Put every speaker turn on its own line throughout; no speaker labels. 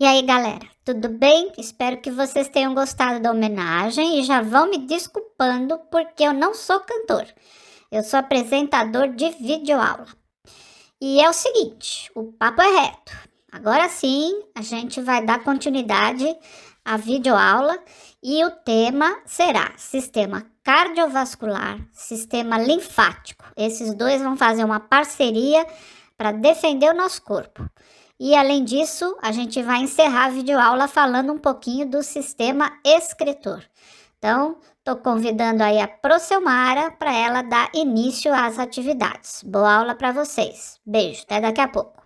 E aí, galera, tudo bem? Espero que vocês tenham gostado da homenagem e já vão me desculpando porque eu não sou cantor. Eu sou apresentador de videoaula. E é o seguinte, o papo é reto. Agora sim, a gente vai dar continuidade à videoaula e o tema será sistema cardiovascular, sistema linfático. Esses dois vão fazer uma parceria para defender o nosso corpo. E além disso, a gente vai encerrar a videoaula falando um pouquinho do sistema excretor. Então, estou convidando aí a Procelmara para ela dar início às atividades. Boa aula para vocês. Beijo, até daqui a pouco.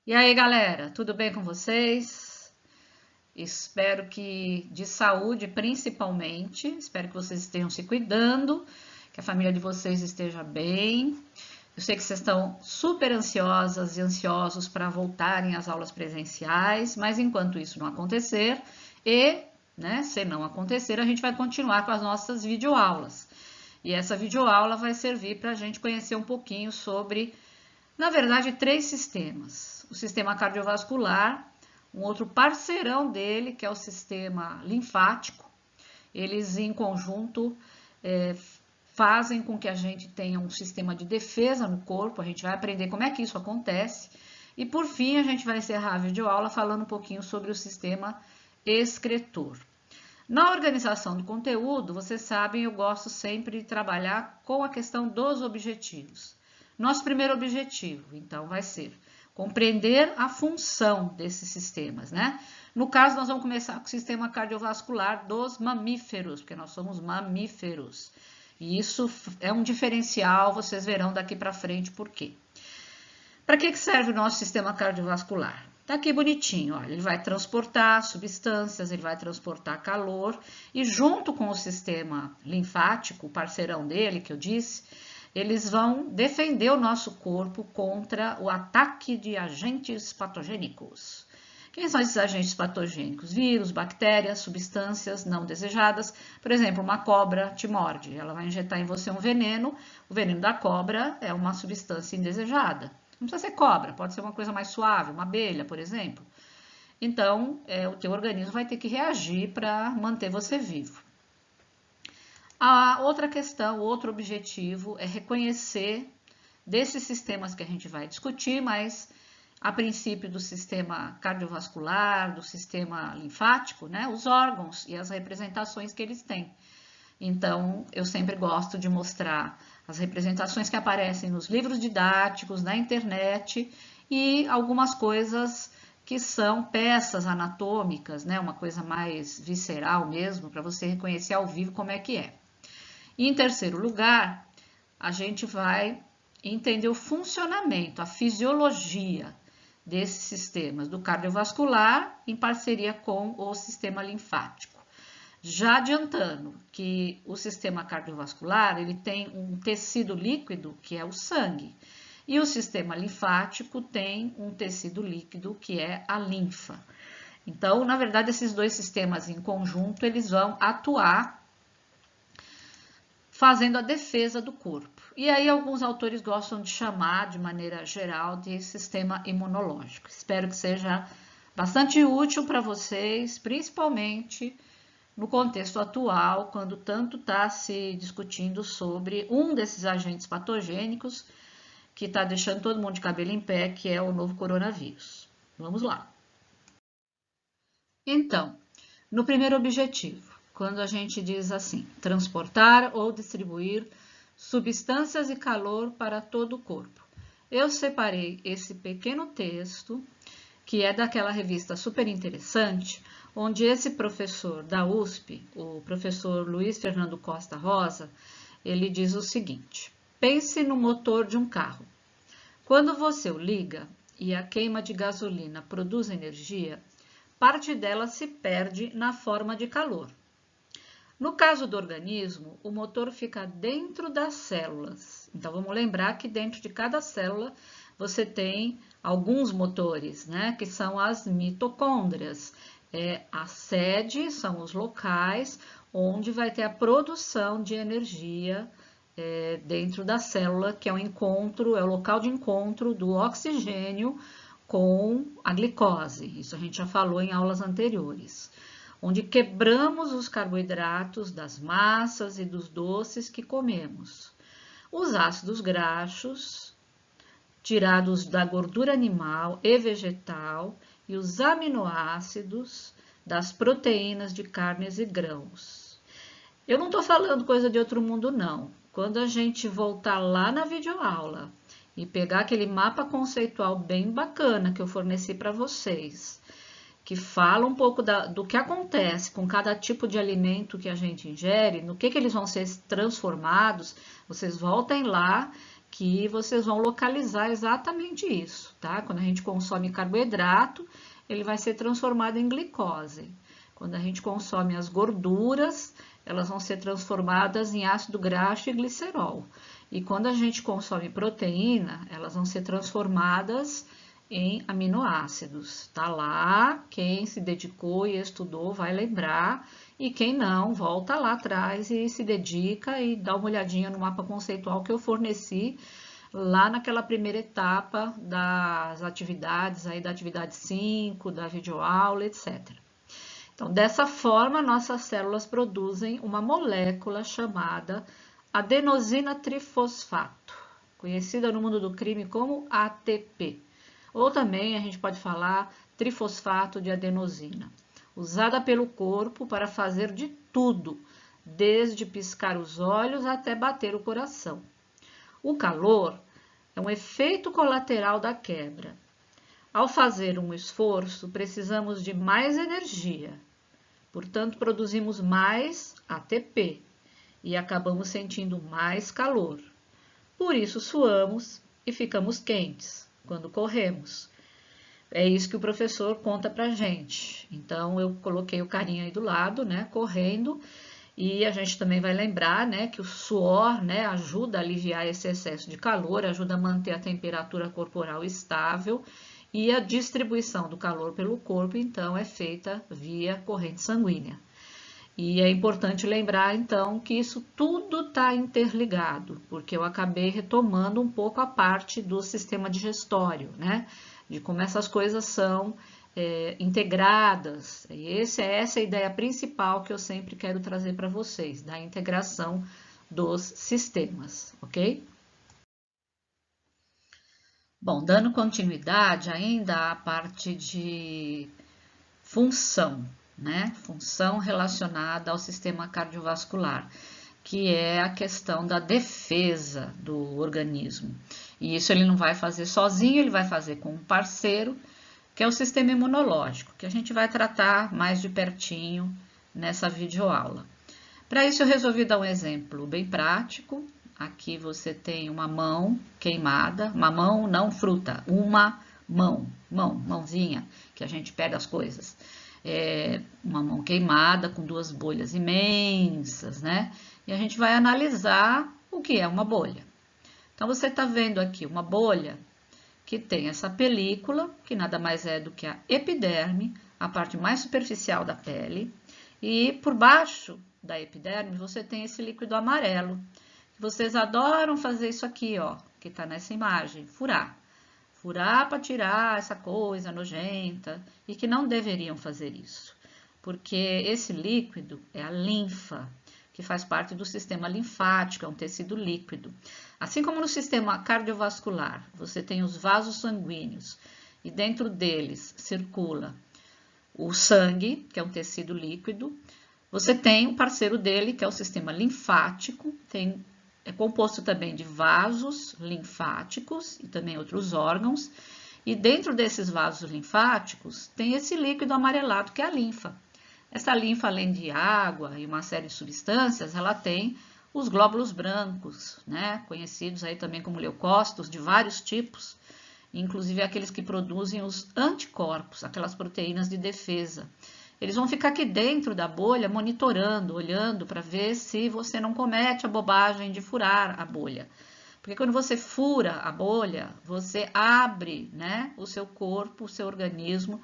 E aí, galera, tudo bem com vocês? Espero que de saúde, principalmente. Espero que vocês estejam se cuidando, que a família de vocês esteja bem. Eu sei que vocês estão super ansiosas e ansiosos para voltarem às aulas presenciais, mas enquanto isso não acontecer, se não acontecer, a gente vai continuar com as nossas videoaulas. E essa videoaula vai servir para a gente conhecer um pouquinho sobre, na verdade, 3 sistemas. O sistema cardiovascular, um outro parceirão dele, que é o sistema linfático. Eles, em conjunto, fazem com que a gente tenha um sistema de defesa no corpo. A gente vai aprender como é que isso acontece. E, por fim, a gente vai encerrar a videoaula falando um pouquinho sobre o sistema excretor. Na organização do conteúdo, vocês sabem, eu gosto sempre de trabalhar com a questão dos objetivos. Nosso primeiro objetivo, então, vai ser compreender a função desses sistemas, né? No caso, nós vamos começar com o sistema cardiovascular dos mamíferos, porque nós somos mamíferos. E isso é um diferencial, vocês verão daqui para frente por quê. Para que serve o nosso sistema cardiovascular? Tá aqui bonitinho, olha, ele vai transportar substâncias, ele vai transportar calor e junto com o sistema linfático, o parceirão dele que eu disse, eles vão defender o nosso corpo contra o ataque de agentes patogênicos. Quem são esses agentes patogênicos? Vírus, bactérias, substâncias não desejadas. Por exemplo, uma cobra te morde, ela vai injetar em você um veneno. O veneno da cobra é uma substância indesejada. Não precisa ser cobra, pode ser uma coisa mais suave, uma abelha, por exemplo. Então, o teu organismo vai ter que reagir para manter você vivo. A outra questão, outro objetivo é reconhecer desses sistemas que a gente vai discutir, mas a princípio do sistema cardiovascular, do sistema linfático, né, os órgãos e as representações que eles têm. Então, eu sempre gosto de mostrar as representações que aparecem nos livros didáticos, na internet e algumas coisas que são peças anatômicas, né, uma coisa mais visceral mesmo, para você reconhecer ao vivo como é que é. E em terceiro lugar, a gente vai entender o funcionamento, a fisiologia desses sistemas, do cardiovascular em parceria com o sistema linfático. Já adiantando que o sistema cardiovascular ele tem um tecido líquido que é o sangue e o sistema linfático tem um tecido líquido que é a linfa. Então, na verdade, esses dois sistemas em conjunto eles vão atuar fazendo a defesa do corpo. E aí alguns autores gostam de chamar de maneira geral de sistema imunológico. Espero que seja bastante útil para vocês, principalmente no contexto atual, quando tanto está se discutindo sobre um desses agentes patogênicos que está deixando todo mundo de cabelo em pé, que é o novo coronavírus. Vamos lá. Então, no primeiro objetivo, quando a gente diz assim, transportar ou distribuir substâncias e calor para todo o corpo. Eu separei esse pequeno texto, que é daquela revista super interessante, onde esse professor da USP, o professor Luiz Fernando Costa Rosa, ele diz o seguinte: pense no motor de um carro. Quando você o liga e a queima de gasolina produz energia, parte dela se perde na forma de calor. No caso do organismo, o motor fica dentro das células. Então, vamos lembrar que dentro de cada célula você tem alguns motores, né? Que são as mitocôndrias. A sede são os locais onde vai ter a produção de energia dentro da célula, que é o encontro, é o local de encontro do oxigênio com a glicose. Isso a gente já falou em aulas anteriores. Onde quebramos os carboidratos das massas e dos doces que comemos. Os ácidos graxos, tirados da gordura animal e vegetal, e os aminoácidos das proteínas de carnes e grãos. Eu não estou falando coisa de outro mundo, não. Quando a gente voltar lá na videoaula e pegar aquele mapa conceitual bem bacana que eu forneci para vocês, que fala um pouco do que acontece com cada tipo de alimento que a gente ingere, no que eles vão ser transformados, vocês voltem lá que vocês vão localizar exatamente isso, tá? Quando a gente consome carboidrato, ele vai ser transformado em glicose. Quando a gente consome as gorduras, elas vão ser transformadas em ácido graxo e glicerol. E quando a gente consome proteína, elas vão ser transformadas em aminoácidos. Tá lá, quem se dedicou e estudou vai lembrar, e quem não, volta lá atrás e se dedica e dá uma olhadinha no mapa conceitual que eu forneci lá naquela primeira etapa das atividades, aí da atividade 5, da videoaula, etc. Então, dessa forma, nossas células produzem uma molécula chamada adenosina trifosfato, conhecida no mundo do crime como ATP. Ou também a gente pode falar trifosfato de adenosina, usada pelo corpo para fazer de tudo, desde piscar os olhos até bater o coração. O calor é um efeito colateral da quebra. Ao fazer um esforço, precisamos de mais energia, portanto, produzimos mais ATP e acabamos sentindo mais calor. Por isso, suamos e ficamos quentes quando corremos. É isso que o professor conta pra gente. Então, eu coloquei o carinha aí do lado, né, correndo, e a gente também vai lembrar, né, que o suor, né, ajuda a aliviar esse excesso de calor, ajuda a manter a temperatura corporal estável, e a distribuição do calor pelo corpo, então, é feita via corrente sanguínea. E é importante lembrar, então, que isso tudo está interligado, porque eu acabei retomando um pouco a parte do sistema digestório, né? De como essas coisas são integradas. E essa é a ideia principal que eu sempre quero trazer para vocês, da integração dos sistemas, ok? Bom, dando continuidade ainda à parte de função, né? Função relacionada ao sistema cardiovascular, que é a questão da defesa do organismo. E isso ele não vai fazer sozinho, ele vai fazer com um parceiro, que é o sistema imunológico, que a gente vai tratar mais de pertinho nessa videoaula. Para isso eu resolvi dar um exemplo bem prático. Aqui você tem uma mão queimada, uma mão não fruta, uma mãozinha, que a gente pega as coisas. Uma mão queimada com duas bolhas imensas, né? E a gente vai analisar o que é uma bolha. Então, você está vendo aqui uma bolha que tem essa película, que nada mais é do que a epiderme, a parte mais superficial da pele, e por baixo da epiderme você tem esse líquido amarelo. Vocês adoram fazer isso aqui, ó, que está nessa imagem, furar. Furar para tirar essa coisa nojenta e que não deveriam fazer isso, porque esse líquido é a linfa, que faz parte do sistema linfático, é um tecido líquido. Assim como no sistema cardiovascular, você tem os vasos sanguíneos e dentro deles circula o sangue, que é um tecido líquido. Você tem um parceiro dele, que é o sistema linfático, é composto também de vasos linfáticos e também outros órgãos. E dentro desses vasos linfáticos tem esse líquido amarelado que é a linfa. Essa linfa, além de água e uma série de substâncias, ela tem os glóbulos brancos, né? Conhecidos aí também como leucócitos, de vários tipos, inclusive aqueles que produzem os anticorpos, aquelas proteínas de defesa. Eles vão ficar aqui dentro da bolha monitorando, olhando para ver se você não comete a bobagem de furar a bolha. Porque quando você fura a bolha, você abre, né, o seu corpo, o seu organismo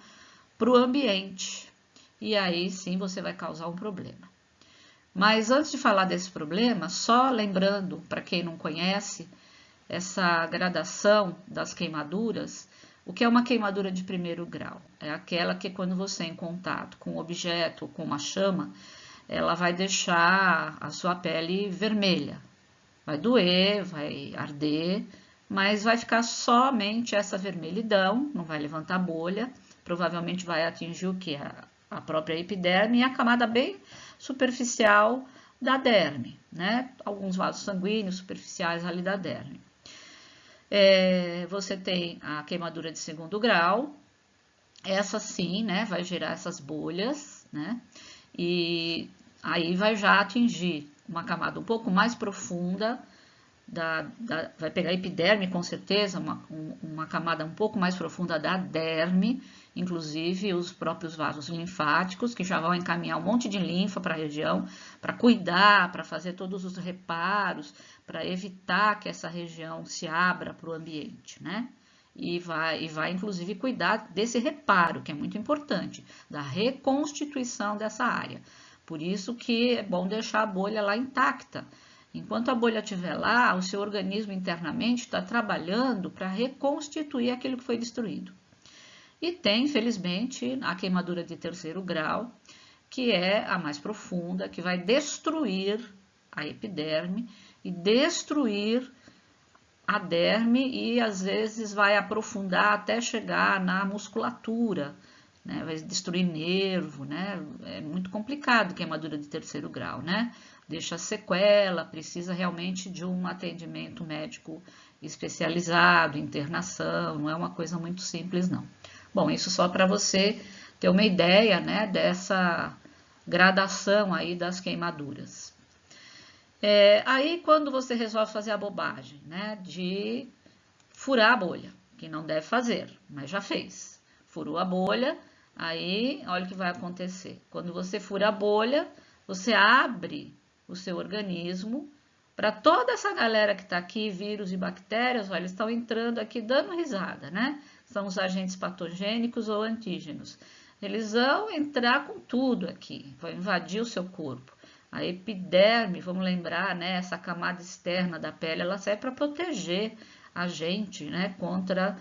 para o ambiente. E aí sim você vai causar um problema. Mas antes de falar desse problema, só lembrando, para quem não conhece, essa gradação das queimaduras, o que é uma queimadura de primeiro grau? É aquela que quando você é em contato com um objeto ou com uma chama, ela vai deixar a sua pele vermelha. Vai doer, vai arder, mas vai ficar somente essa vermelhidão, não vai levantar bolha, provavelmente vai atingir o que? A própria epiderme e a camada bem superficial da derme, né? Alguns vasos sanguíneos superficiais ali da derme. Você tem a queimadura de segundo grau, essa sim, né? Vai gerar essas bolhas, né? E aí vai já atingir uma camada um pouco mais profunda, vai pegar a epiderme com certeza, uma camada um pouco mais profunda da derme, inclusive os próprios vasos linfáticos, que já vão encaminhar um monte de linfa para a região, para cuidar, para fazer todos os reparos, para evitar que essa região se abra para o ambiente, né? E vai inclusive cuidar desse reparo, que é muito importante, da reconstituição dessa área. Por isso que é bom deixar a bolha lá intacta. Enquanto a bolha estiver lá, o seu organismo internamente está trabalhando para reconstituir aquilo que foi destruído. E tem, infelizmente, a queimadura de terceiro grau, que é a mais profunda, que vai destruir a epiderme e destruir a derme e às vezes vai aprofundar até chegar na musculatura, né? Vai destruir nervo, né? É muito complicado queimadura de terceiro grau, né? Deixa sequela, precisa realmente de um atendimento médico especializado, internação, não é uma coisa muito simples, não. Bom, isso só para você ter uma ideia, né, dessa gradação aí das queimaduras. Aí, quando você resolve fazer a bobagem, né, de furar a bolha, que não deve fazer, mas já fez. Furou a bolha, aí, olha o que vai acontecer. Quando você fura a bolha, você abre o seu organismo para toda essa galera que está aqui, vírus e bactérias, olha, eles estão entrando aqui dando risada, né? São os agentes patogênicos ou antígenos. Eles vão entrar com tudo aqui, vão invadir o seu corpo. A epiderme, vamos lembrar, né? Essa camada externa da pele, ela serve para proteger a gente, né? Contra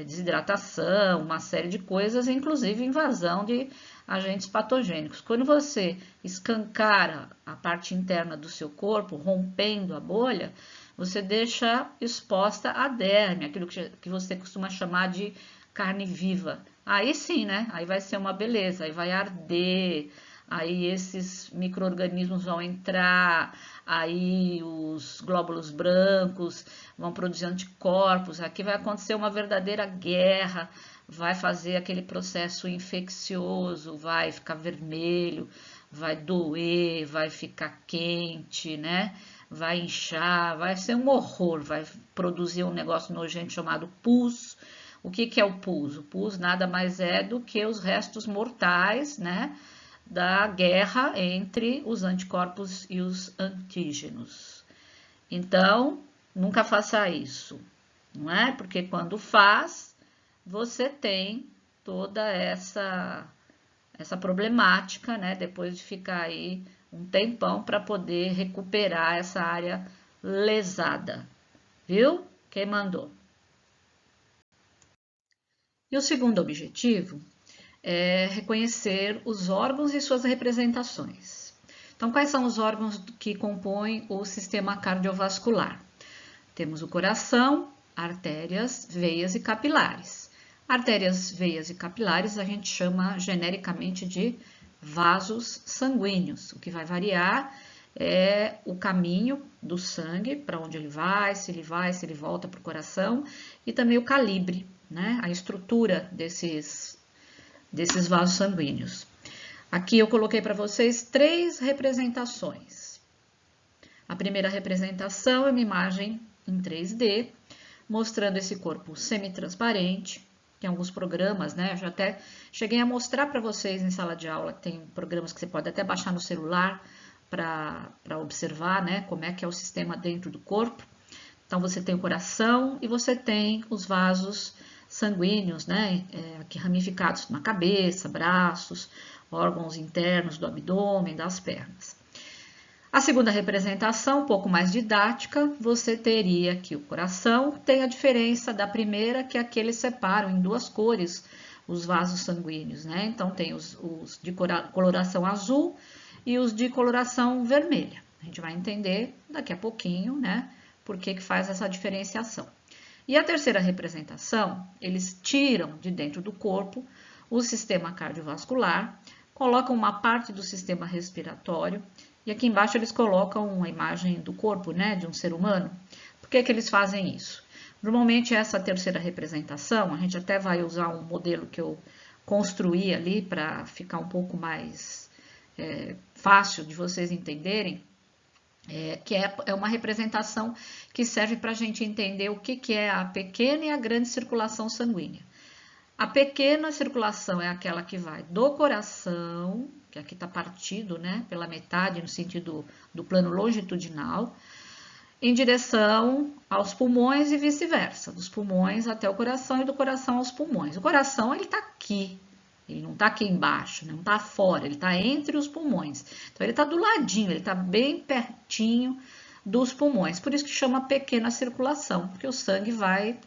desidratação, uma série de coisas, inclusive invasão de agentes patogênicos. Quando você escancara a parte interna do seu corpo, rompendo a bolha, você deixa exposta a derme, aquilo que você costuma chamar de carne viva. Aí sim, né? Aí vai ser uma beleza, aí vai arder, aí esses micro-organismos vão entrar, aí os glóbulos brancos vão produzir anticorpos, aqui vai acontecer uma verdadeira guerra, vai fazer aquele processo infeccioso, vai ficar vermelho, vai doer, vai ficar quente, né? Vai inchar, vai ser um horror, vai produzir um negócio nojento chamado pus. O que é o pus? O pus nada mais é do que os restos mortais, né? Da guerra entre os anticorpos e os antígenos. Então, nunca faça isso, não é? Porque quando faz, você tem toda essa problemática, né? Depois de ficar aí um tempão para poder recuperar essa área lesada, viu? Quem mandou? E o segundo objetivo é reconhecer os órgãos e suas representações. Então, quais são os órgãos que compõem o sistema cardiovascular? Temos o coração, artérias, veias e capilares. Artérias, veias e capilares a gente chama genericamente de vasos sanguíneos. O que vai variar é o caminho do sangue, para onde ele vai, se ele volta para o coração, e também o calibre, né? A estrutura desses vasos sanguíneos. Aqui eu coloquei para vocês 3 representações. A primeira representação é uma imagem em 3D, mostrando esse corpo semitransparente. Tem alguns programas, né? Eu já até cheguei a mostrar para vocês em sala de aula, tem programas que você pode até baixar no celular para observar, né? Como é que é o sistema dentro do corpo. Então, você tem o coração e você tem os vasos sanguíneos, né? Aqui ramificados na cabeça, braços, órgãos internos do abdômen, das pernas. A segunda representação, um pouco mais didática, você teria aqui o coração, tem a diferença da primeira, que é que eles separam em duas cores os vasos sanguíneos, né? Então, tem os de coloração azul e os de coloração vermelha. A gente vai entender daqui a pouquinho, né? Por que faz essa diferenciação. E a terceira representação, eles tiram de dentro do corpo o sistema cardiovascular, colocam uma parte do sistema respiratório e aqui embaixo eles colocam uma imagem do corpo, né, de um ser humano. Por que eles fazem isso? Normalmente essa terceira representação, a gente até vai usar um modelo que eu construí ali para ficar um pouco mais fácil de vocês entenderem, que é uma representação que serve para a gente entender o que é a pequena e a grande circulação sanguínea. A pequena circulação é aquela que vai do coração, que aqui está partido, né, pela metade no sentido do plano longitudinal, em direção aos pulmões e vice-versa, dos pulmões até o coração e do coração aos pulmões. O coração, ele está aqui, ele não está aqui embaixo, né? Não está fora, ele está entre os pulmões. Então, ele está do ladinho, ele está bem pertinho dos pulmões. Por isso que chama pequena circulação, porque o sangue vai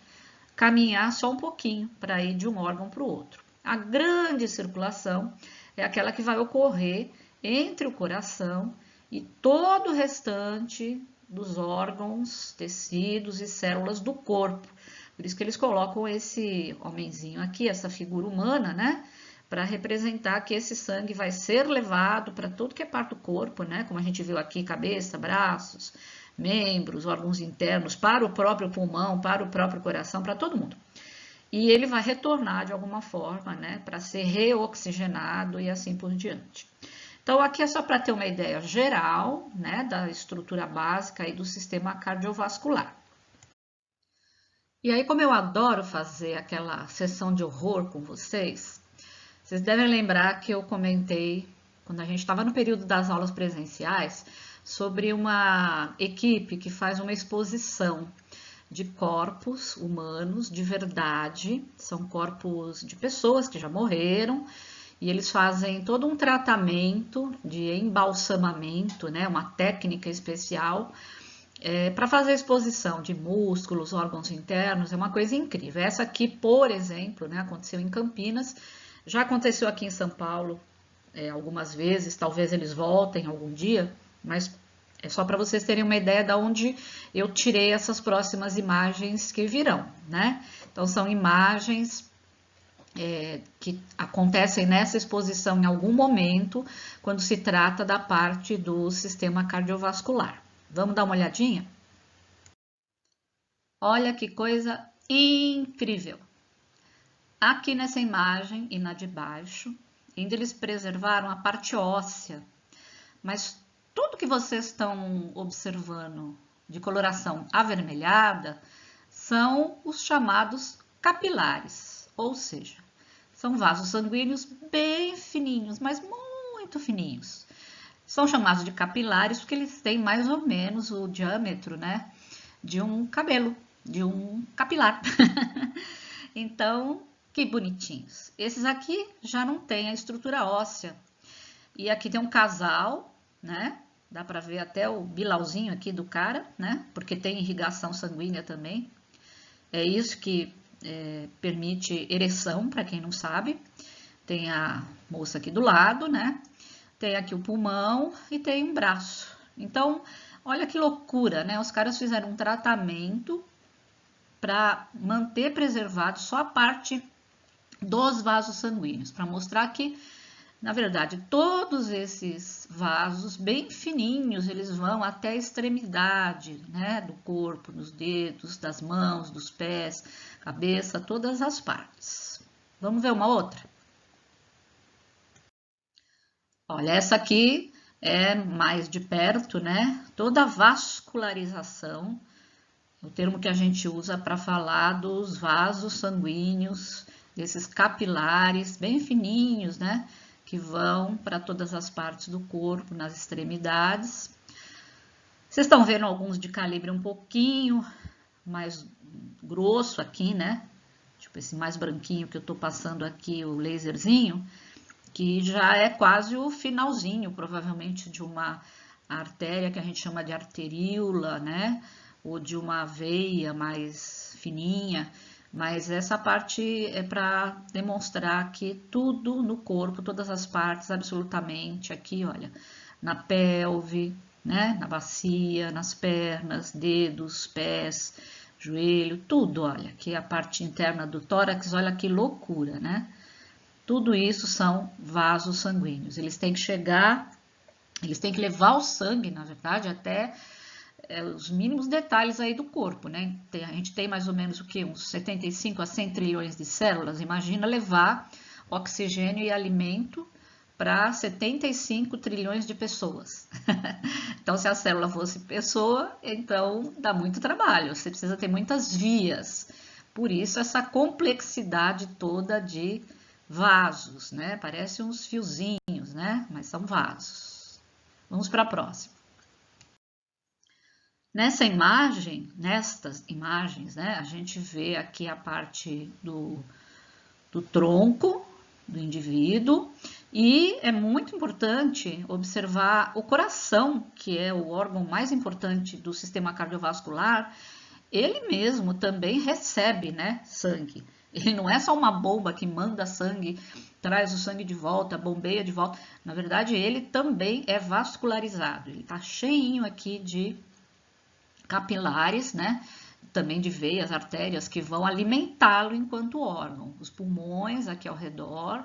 caminhar só um pouquinho para ir de um órgão para o outro. A grande circulação é aquela que vai ocorrer entre o coração e todo o restante dos órgãos, tecidos e células do corpo. Por isso que eles colocam esse homenzinho aqui, essa figura humana, né? Para representar que esse sangue vai ser levado para tudo que é parte do corpo, né? Como a gente viu aqui, cabeça, braços, membros, órgãos internos, para o próprio pulmão, para o próprio coração, para todo mundo. E ele vai retornar de alguma forma, né? Para ser reoxigenado e assim por diante. Então, aqui é só para ter uma ideia geral, né, da estrutura básica e do sistema cardiovascular. E aí, como eu adoro fazer aquela sessão de horror com vocês, vocês devem lembrar que eu comentei, quando a gente estava no período das aulas presenciais, sobre uma equipe que faz uma exposição de corpos humanos de verdade, são corpos de pessoas que já morreram, e eles fazem todo um tratamento de embalsamamento, né, uma técnica especial para fazer a exposição de músculos, órgãos internos, é uma coisa incrível. Essa aqui, por exemplo, né, aconteceu em Campinas, já aconteceu aqui em São Paulo algumas vezes, talvez eles voltem algum dia, mas é só para vocês terem uma ideia de onde eu tirei essas próximas imagens que virão, né? Então, são imagens que acontecem nessa exposição em algum momento, quando se trata da parte do sistema cardiovascular. Vamos dar uma olhadinha? Olha que coisa incrível! Aqui nessa imagem e na de baixo, ainda eles preservaram a parte óssea, mas tudo que vocês estão observando de coloração avermelhada são os chamados capilares, ou seja, são vasos sanguíneos bem fininhos, mas muito fininhos. São chamados de capilares porque eles têm mais ou menos o diâmetro, né, de um cabelo, de um capilar. Então, que bonitinhos. Esses aqui já não têm a estrutura óssea. E aqui tem um casal, né? Dá para ver até o bilauzinho aqui do cara, né? Porque tem irrigação sanguínea também. É isso que permite ereção, para quem não sabe. Tem a moça aqui do lado, né? Tem aqui o pulmão e tem um braço. Então, olha que loucura, né? Os caras fizeram um tratamento para manter preservado só a parte dos vasos sanguíneos, para mostrar que, na verdade, todos esses vasos bem fininhos, eles vão até a extremidade, né, do corpo, dos dedos, das mãos, dos pés, cabeça, todas as partes. Vamos ver uma outra? Olha, essa aqui é mais de perto, né? Toda a vascularização, o termo que a gente usa para falar dos vasos sanguíneos, desses capilares bem fininhos, né? Que vão para todas as partes do corpo, nas extremidades. Vocês estão vendo alguns de calibre um pouquinho mais grosso aqui, né? Tipo esse mais branquinho que eu tô passando aqui, o laserzinho. que já é quase o finalzinho, provavelmente, de uma artéria que a gente chama de arteríola, né? Ou de uma veia mais fininha. Mas essa parte é para demonstrar que tudo no corpo, todas as partes, absolutamente, aqui, olha, na pelve, né? Na bacia, nas pernas, dedos, pés, joelho, tudo, olha, aqui a parte interna do tórax, olha que loucura, né? Tudo isso são vasos sanguíneos. Eles têm que chegar, eles têm que levar o sangue, na verdade, até os mínimos detalhes aí do corpo, né? A gente tem mais ou menos o que? Uns 75 a 100 trilhões de células. Imagina levar oxigênio e alimento para 75 trilhões de pessoas. Então, se a célula fosse pessoa, então dá muito trabalho. Você precisa ter muitas vias. Por isso, essa complexidade toda de vasos, né? Parece uns fiozinhos, né? Mas são vasos. Vamos para a próxima. Nessa imagem, nestas imagens, né? A gente vê aqui a parte do tronco do indivíduo e é muito importante observar o coração, que é o órgão mais importante do sistema cardiovascular. Ele mesmo também recebe, né, sangue. Ele não é só uma bomba que manda sangue, traz o sangue de volta, bombeia de volta. Na verdade, ele também é vascularizado. Ele está cheinho aqui de capilares, né? Também de veias, artérias que vão alimentá-lo enquanto órgão. Os pulmões aqui ao redor.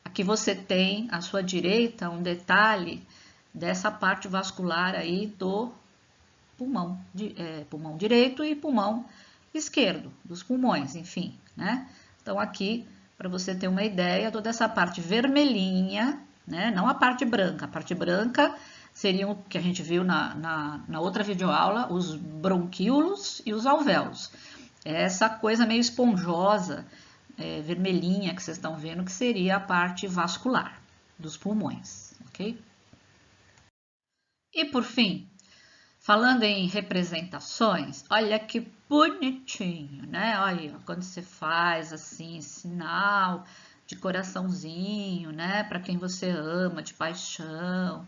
Aqui você tem à sua direita um detalhe dessa parte vascular aí do pulmão, pulmão direito e pulmão esquerdo, dos pulmões, enfim, né? Então aqui, para você ter uma ideia, toda essa parte vermelhinha, né? Não a parte branca seriam o que a gente viu na outra videoaula, os bronquíolos e os alvéolos. Essa coisa meio esponjosa, vermelhinha que vocês estão vendo, que seria a parte vascular dos pulmões, ok? E por fim, falando em representações, olha que bonitinho, né? Olha, quando você faz assim, sinal de coraçãozinho, né? Para quem você ama, de paixão.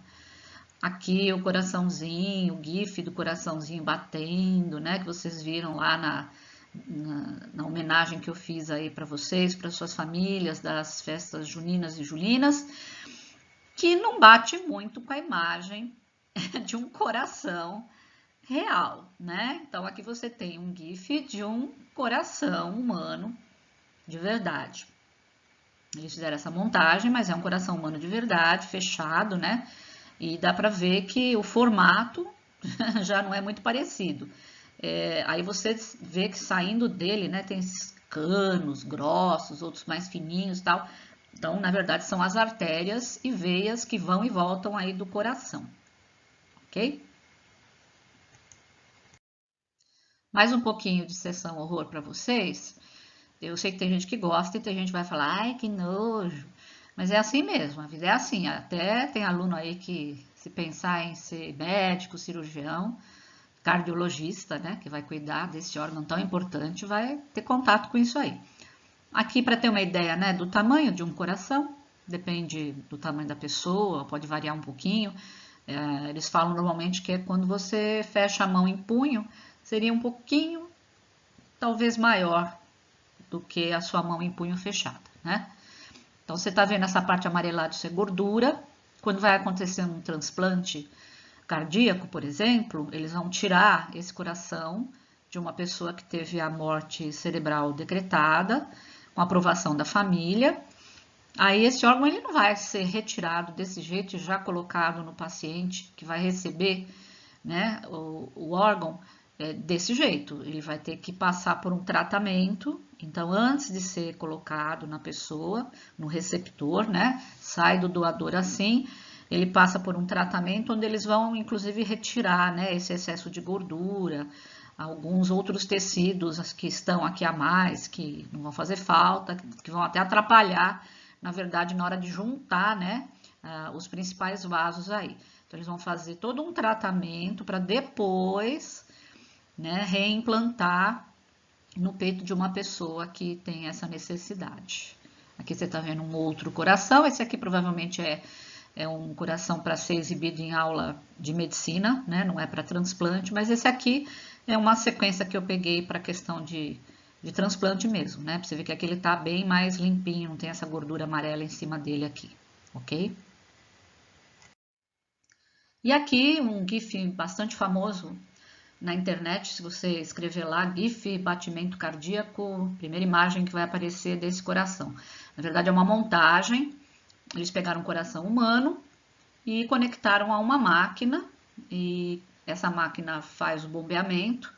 Aqui o coraçãozinho, o gif do coraçãozinho batendo, né? Que vocês viram lá na homenagem que eu fiz aí para vocês, para suas famílias, das festas juninas e julinas, que não bate muito com a imagem de um coração real, né? Então aqui você tem um gif de um coração humano de verdade. Eles fizeram essa montagem, mas é um coração humano de verdade, fechado, né? E dá para ver que o formato já não é muito parecido. Aí você vê que saindo dele, né, tem esses canos grossos, outros mais fininhos e tal. Então, na verdade, são as artérias e veias que vão e voltam aí do coração, ok? Mais um pouquinho de sessão horror para vocês. Eu sei que tem gente que gosta e tem gente que vai falar, ai, que nojo. Mas é assim mesmo, a vida é assim. Até tem aluno aí que, se pensar em ser médico, cirurgião, cardiologista, né, que vai cuidar desse órgão tão importante, vai ter contato com isso aí. Aqui, para ter uma ideia, né, do tamanho de um coração, depende do tamanho da pessoa, pode variar um pouquinho. Eles falam normalmente que é quando você fecha a mão em punho, seria um pouquinho, talvez maior do que a sua mão em punho fechada, né? Então, você está vendo essa parte amarelada, isso é gordura. Quando vai acontecer um transplante cardíaco, por exemplo, eles vão tirar esse coração de uma pessoa que teve a morte cerebral decretada, com aprovação da família. Aí esse órgão ele não vai ser retirado desse jeito e já colocado no paciente que vai receber, né, o órgão desse jeito. Ele vai ter que passar por um tratamento. Então, antes de ser colocado na pessoa, no receptor, né, sai do doador assim, ele passa por um tratamento onde eles vão, inclusive, retirar, né, esse excesso de gordura, alguns outros tecidos que estão aqui a mais, que não vão fazer falta, que vão até atrapalhar, na verdade, na hora de juntar, né, os principais vasos aí. Então, eles vão fazer todo um tratamento para depois, né, reimplantar no peito de uma pessoa que tem essa necessidade, Aqui você está vendo um outro coração. Esse aqui provavelmente é um coração para ser exibido em aula de medicina, né? Não é para transplante, mas esse aqui é uma sequência que eu peguei para questão de transplante mesmo, né? Pra você ver que aqui ele tá bem mais limpinho, não tem essa gordura amarela em cima dele aqui, ok? E aqui um GIF bastante famoso na internet, se você escrever lá, GIF batimento cardíaco, primeira imagem que vai aparecer desse coração. Na verdade é uma montagem, eles pegaram um coração humano e conectaram a uma máquina, e essa máquina faz o bombeamento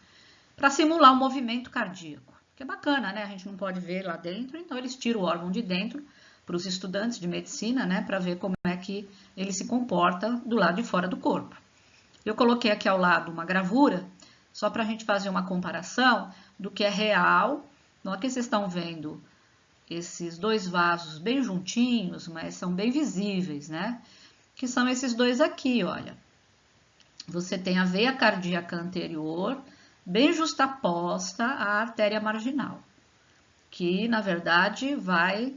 para simular o movimento cardíaco, que é bacana, né? A gente não pode ver lá dentro, então eles tiram o órgão de dentro para os estudantes de medicina, né? Para ver como é que ele se comporta do lado de fora do corpo. Eu coloquei aqui ao lado uma gravura, só para a gente fazer uma comparação do que é real. Então aqui vocês estão vendo esses dois vasos bem juntinhos, mas são bem visíveis, né? Que são esses dois aqui, olha. Você tem a veia cardíaca anterior, bem justaposta à artéria marginal, que na verdade vai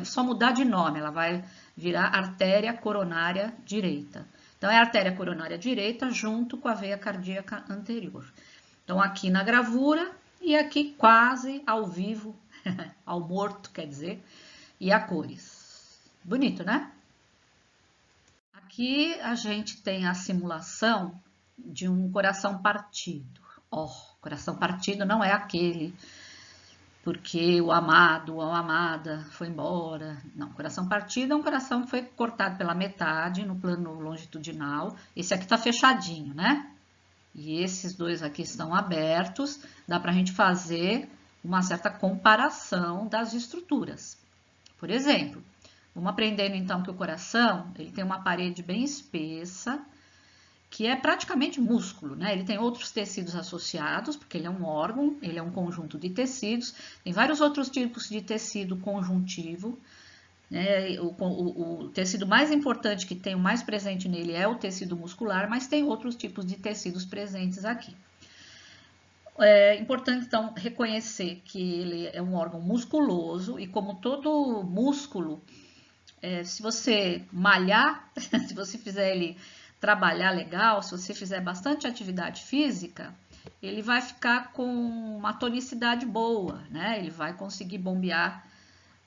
só mudar de nome, ela vai virar artéria coronária direita. Então é a artéria coronária direita junto com a veia cardíaca anterior. Então aqui na gravura e aqui quase ao vivo, ao morto, quer dizer, e a cores. Bonito, né? Aqui a gente tem a simulação de um coração partido. Coração partido não é aquele porque o amado ou a amada foi embora. Não, coração partido é um coração que foi cortado pela metade no plano longitudinal. Esse aqui tá fechadinho, né? E esses dois aqui estão abertos. Dá pra gente fazer uma certa comparação das estruturas. Por exemplo, vamos aprendendo então que o coração, ele tem uma parede bem espessa, que é praticamente músculo, né? Ele tem outros tecidos associados, porque ele é um órgão, ele é um conjunto de tecidos, tem vários outros tipos de tecido conjuntivo, né? O tecido mais importante que tem, o mais presente nele é o tecido muscular, mas tem outros tipos de tecidos presentes aqui. É importante, então, reconhecer que ele é um órgão musculoso e como todo músculo, se você malhar, se você fizer ele trabalhar legal, se você fizer bastante atividade física, ele vai ficar com uma tonicidade boa, né? Ele vai conseguir bombear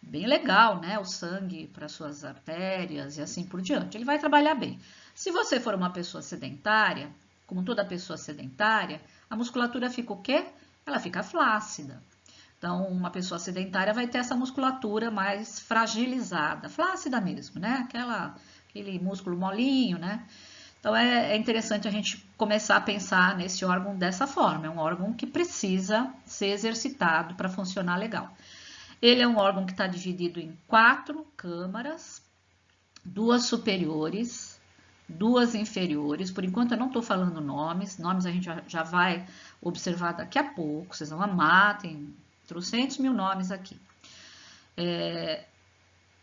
bem legal, né? O sangue para suas artérias e assim por diante. Ele vai trabalhar bem. Se você for uma pessoa sedentária, como toda pessoa sedentária, a musculatura fica o quê? Ela fica flácida. Então, uma pessoa sedentária vai ter essa musculatura mais fragilizada, flácida mesmo, né? Aquele músculo molinho, né? Então, é interessante a gente começar a pensar nesse órgão dessa forma. É um órgão que precisa ser exercitado para funcionar legal. Ele é um órgão que está dividido em 4 câmaras, 2 superiores, 2 inferiores. Por enquanto eu não estou falando nomes a gente já vai observar daqui a pouco, vocês vão amar, tem trocentos mil nomes aqui.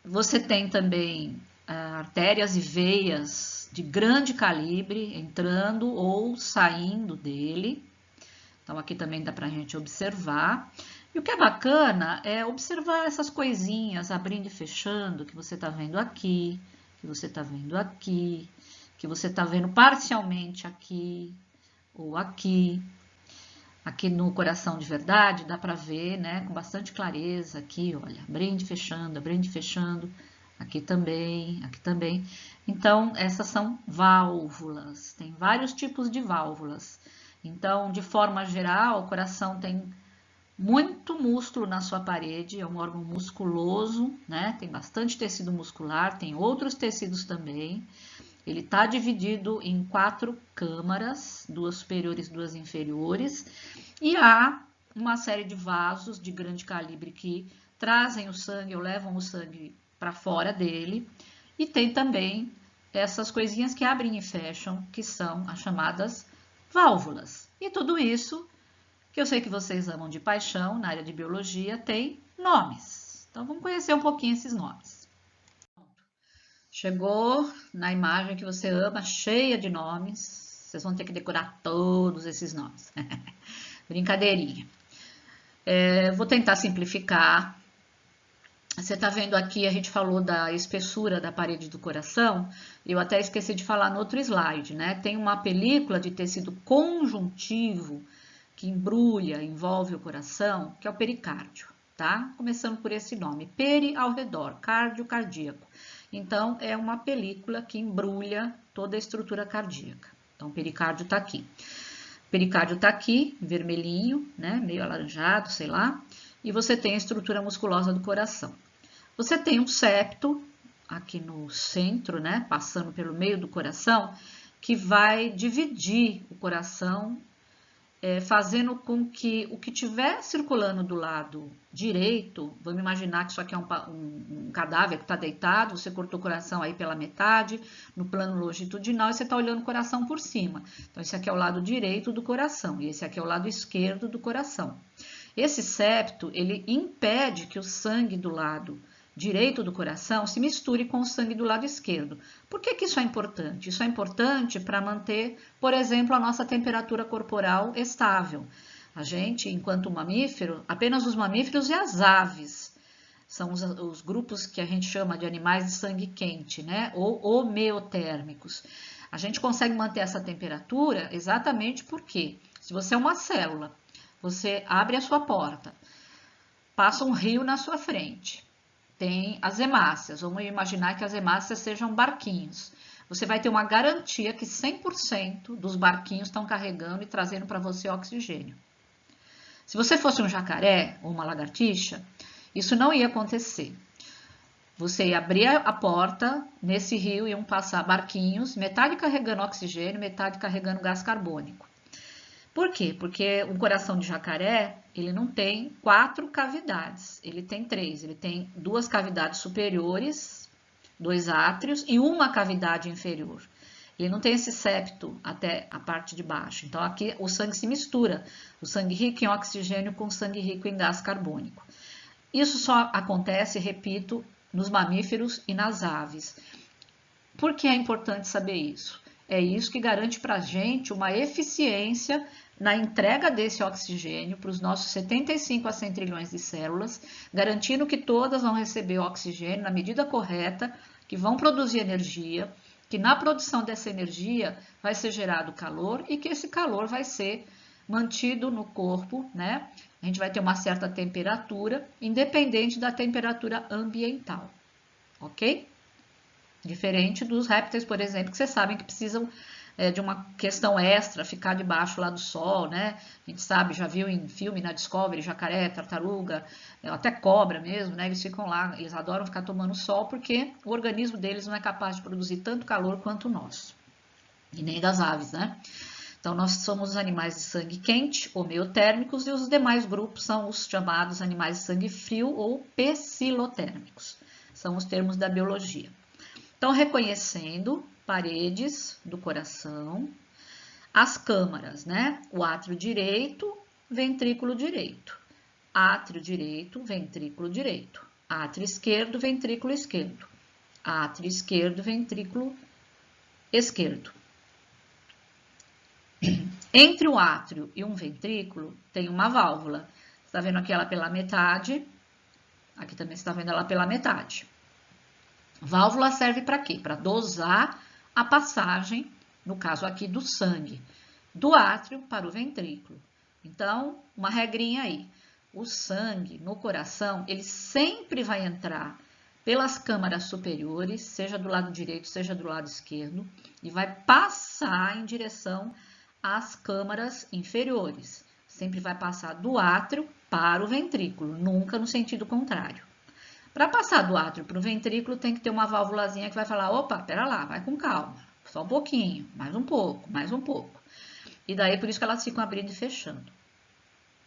Você tem também artérias e veias de grande calibre entrando ou saindo dele. Então aqui também dá para a gente observar. E o que é bacana é observar essas coisinhas abrindo e fechando que você está vendo aqui, que você está vendo aqui, que você está vendo parcialmente aqui ou aqui. Aqui no coração de verdade dá para ver, né, com bastante clareza aqui, olha, abrindo e fechando, aqui também, aqui também. Então, essas são válvulas, tem vários tipos de válvulas. Então, de forma geral, o coração tem muito músculo na sua parede, é um órgão musculoso, né? Tem bastante tecido muscular, tem outros tecidos também. Ele está dividido em 4 câmaras, 2 superiores e 2 inferiores, e há uma série de vasos de grande calibre que trazem o sangue ou levam o sangue para fora dele, e tem também essas coisinhas que abrem e fecham, que são as chamadas válvulas. E tudo isso, que eu sei que vocês amam de paixão, na área de biologia, tem nomes. Então, vamos conhecer um pouquinho esses nomes. Chegou na imagem que você ama, cheia de nomes. Vocês vão ter que decorar todos esses nomes. Brincadeirinha. Vou tentar simplificar. Você está vendo aqui, a gente falou da espessura da parede do coração, eu até esqueci de falar no outro slide, né? Tem uma película de tecido conjuntivo que embrulha, envolve o coração, que é o pericárdio, tá? Começando por esse nome, peri ao redor, cardio, cardíaco. Então, é uma película que embrulha toda a estrutura cardíaca. Então, o pericárdio tá aqui. O pericárdio tá aqui, vermelhinho, né? Meio alaranjado, sei lá. E você tem a estrutura musculosa do coração. Você tem um septo aqui no centro, né, passando pelo meio do coração, que vai dividir o coração, fazendo com que o que estiver circulando do lado direito, vamos imaginar que isso aqui é um cadáver que está deitado, você cortou o coração aí pela metade, no plano longitudinal, e você está olhando o coração por cima. Então, esse aqui é o lado direito do coração, e esse aqui é o lado esquerdo do coração. Esse septo, ele impede que o sangue do lado direito do coração se misture com o sangue do lado esquerdo. Por que isso é importante? Isso é importante para manter, por exemplo, a nossa temperatura corporal estável. A gente, enquanto mamífero, apenas os mamíferos e as aves são os grupos que a gente chama de animais de sangue quente, né? Ou homeotérmicos. A gente consegue manter essa temperatura exatamente porque, se você é uma célula, você abre a sua porta, passa um rio na sua frente, tem as hemácias, vamos imaginar que as hemácias sejam barquinhos. Você vai ter uma garantia que 100% dos barquinhos estão carregando e trazendo para você oxigênio. Se você fosse um jacaré ou uma lagartixa, isso não ia acontecer. Você ia abrir a porta, nesse rio iam passar barquinhos, metade carregando oxigênio, metade carregando gás carbônico. Por quê? Porque o coração de jacaré, ele não tem 4 cavidades, ele tem 3. Ele tem 2 cavidades superiores, 2 átrios e uma cavidade inferior. Ele não tem esse septo até a parte de baixo. Então, aqui o sangue se mistura, o sangue rico em oxigênio com o sangue rico em gás carbônico. Isso só acontece, repito, nos mamíferos e nas aves. Por que é importante saber isso? É isso que garante para a gente uma eficiência na entrega desse oxigênio para os nossos 75 a 100 trilhões de células, garantindo que todas vão receber oxigênio na medida correta, que vão produzir energia, que na produção dessa energia vai ser gerado calor e que esse calor vai ser mantido no corpo, né? A gente vai ter uma certa temperatura, independente da temperatura ambiental, ok? Diferente dos répteis, por exemplo, que vocês sabem que precisam de uma questão extra, ficar debaixo lá do sol, né? A gente sabe, já viu em filme na Discovery, jacaré, tartaruga, até cobra mesmo, né? Eles ficam lá, eles adoram ficar tomando sol porque o organismo deles não é capaz de produzir tanto calor quanto o nosso. E nem das aves, né? Então, nós somos os animais de sangue quente, homeotérmicos, e os demais grupos são os chamados animais de sangue frio ou pecilotérmicos. São os termos da biologia. Então, reconhecendo paredes do coração, as câmaras, né? O átrio direito, ventrículo direito. Átrio direito, ventrículo direito. Átrio esquerdo, ventrículo esquerdo. Átrio esquerdo, ventrículo esquerdo. Entre o átrio e um ventrículo tem uma válvula. Você está vendo aqui ela pela metade. Aqui também você está vendo ela pela metade. Válvula serve para quê? Para dosar a passagem, no caso aqui do sangue, do átrio para o ventrículo. Então, uma regrinha aí. O sangue no coração, ele sempre vai entrar pelas câmaras superiores, seja do lado direito, seja do lado esquerdo, e vai passar em direção às câmaras inferiores. Sempre vai passar do átrio para o ventrículo, nunca no sentido contrário. Para passar do átrio para o ventrículo, tem que ter uma válvulazinha que vai falar, opa, pera lá, vai com calma, só um pouquinho, mais um pouco, mais um pouco. E daí, por isso que elas ficam abrindo e fechando.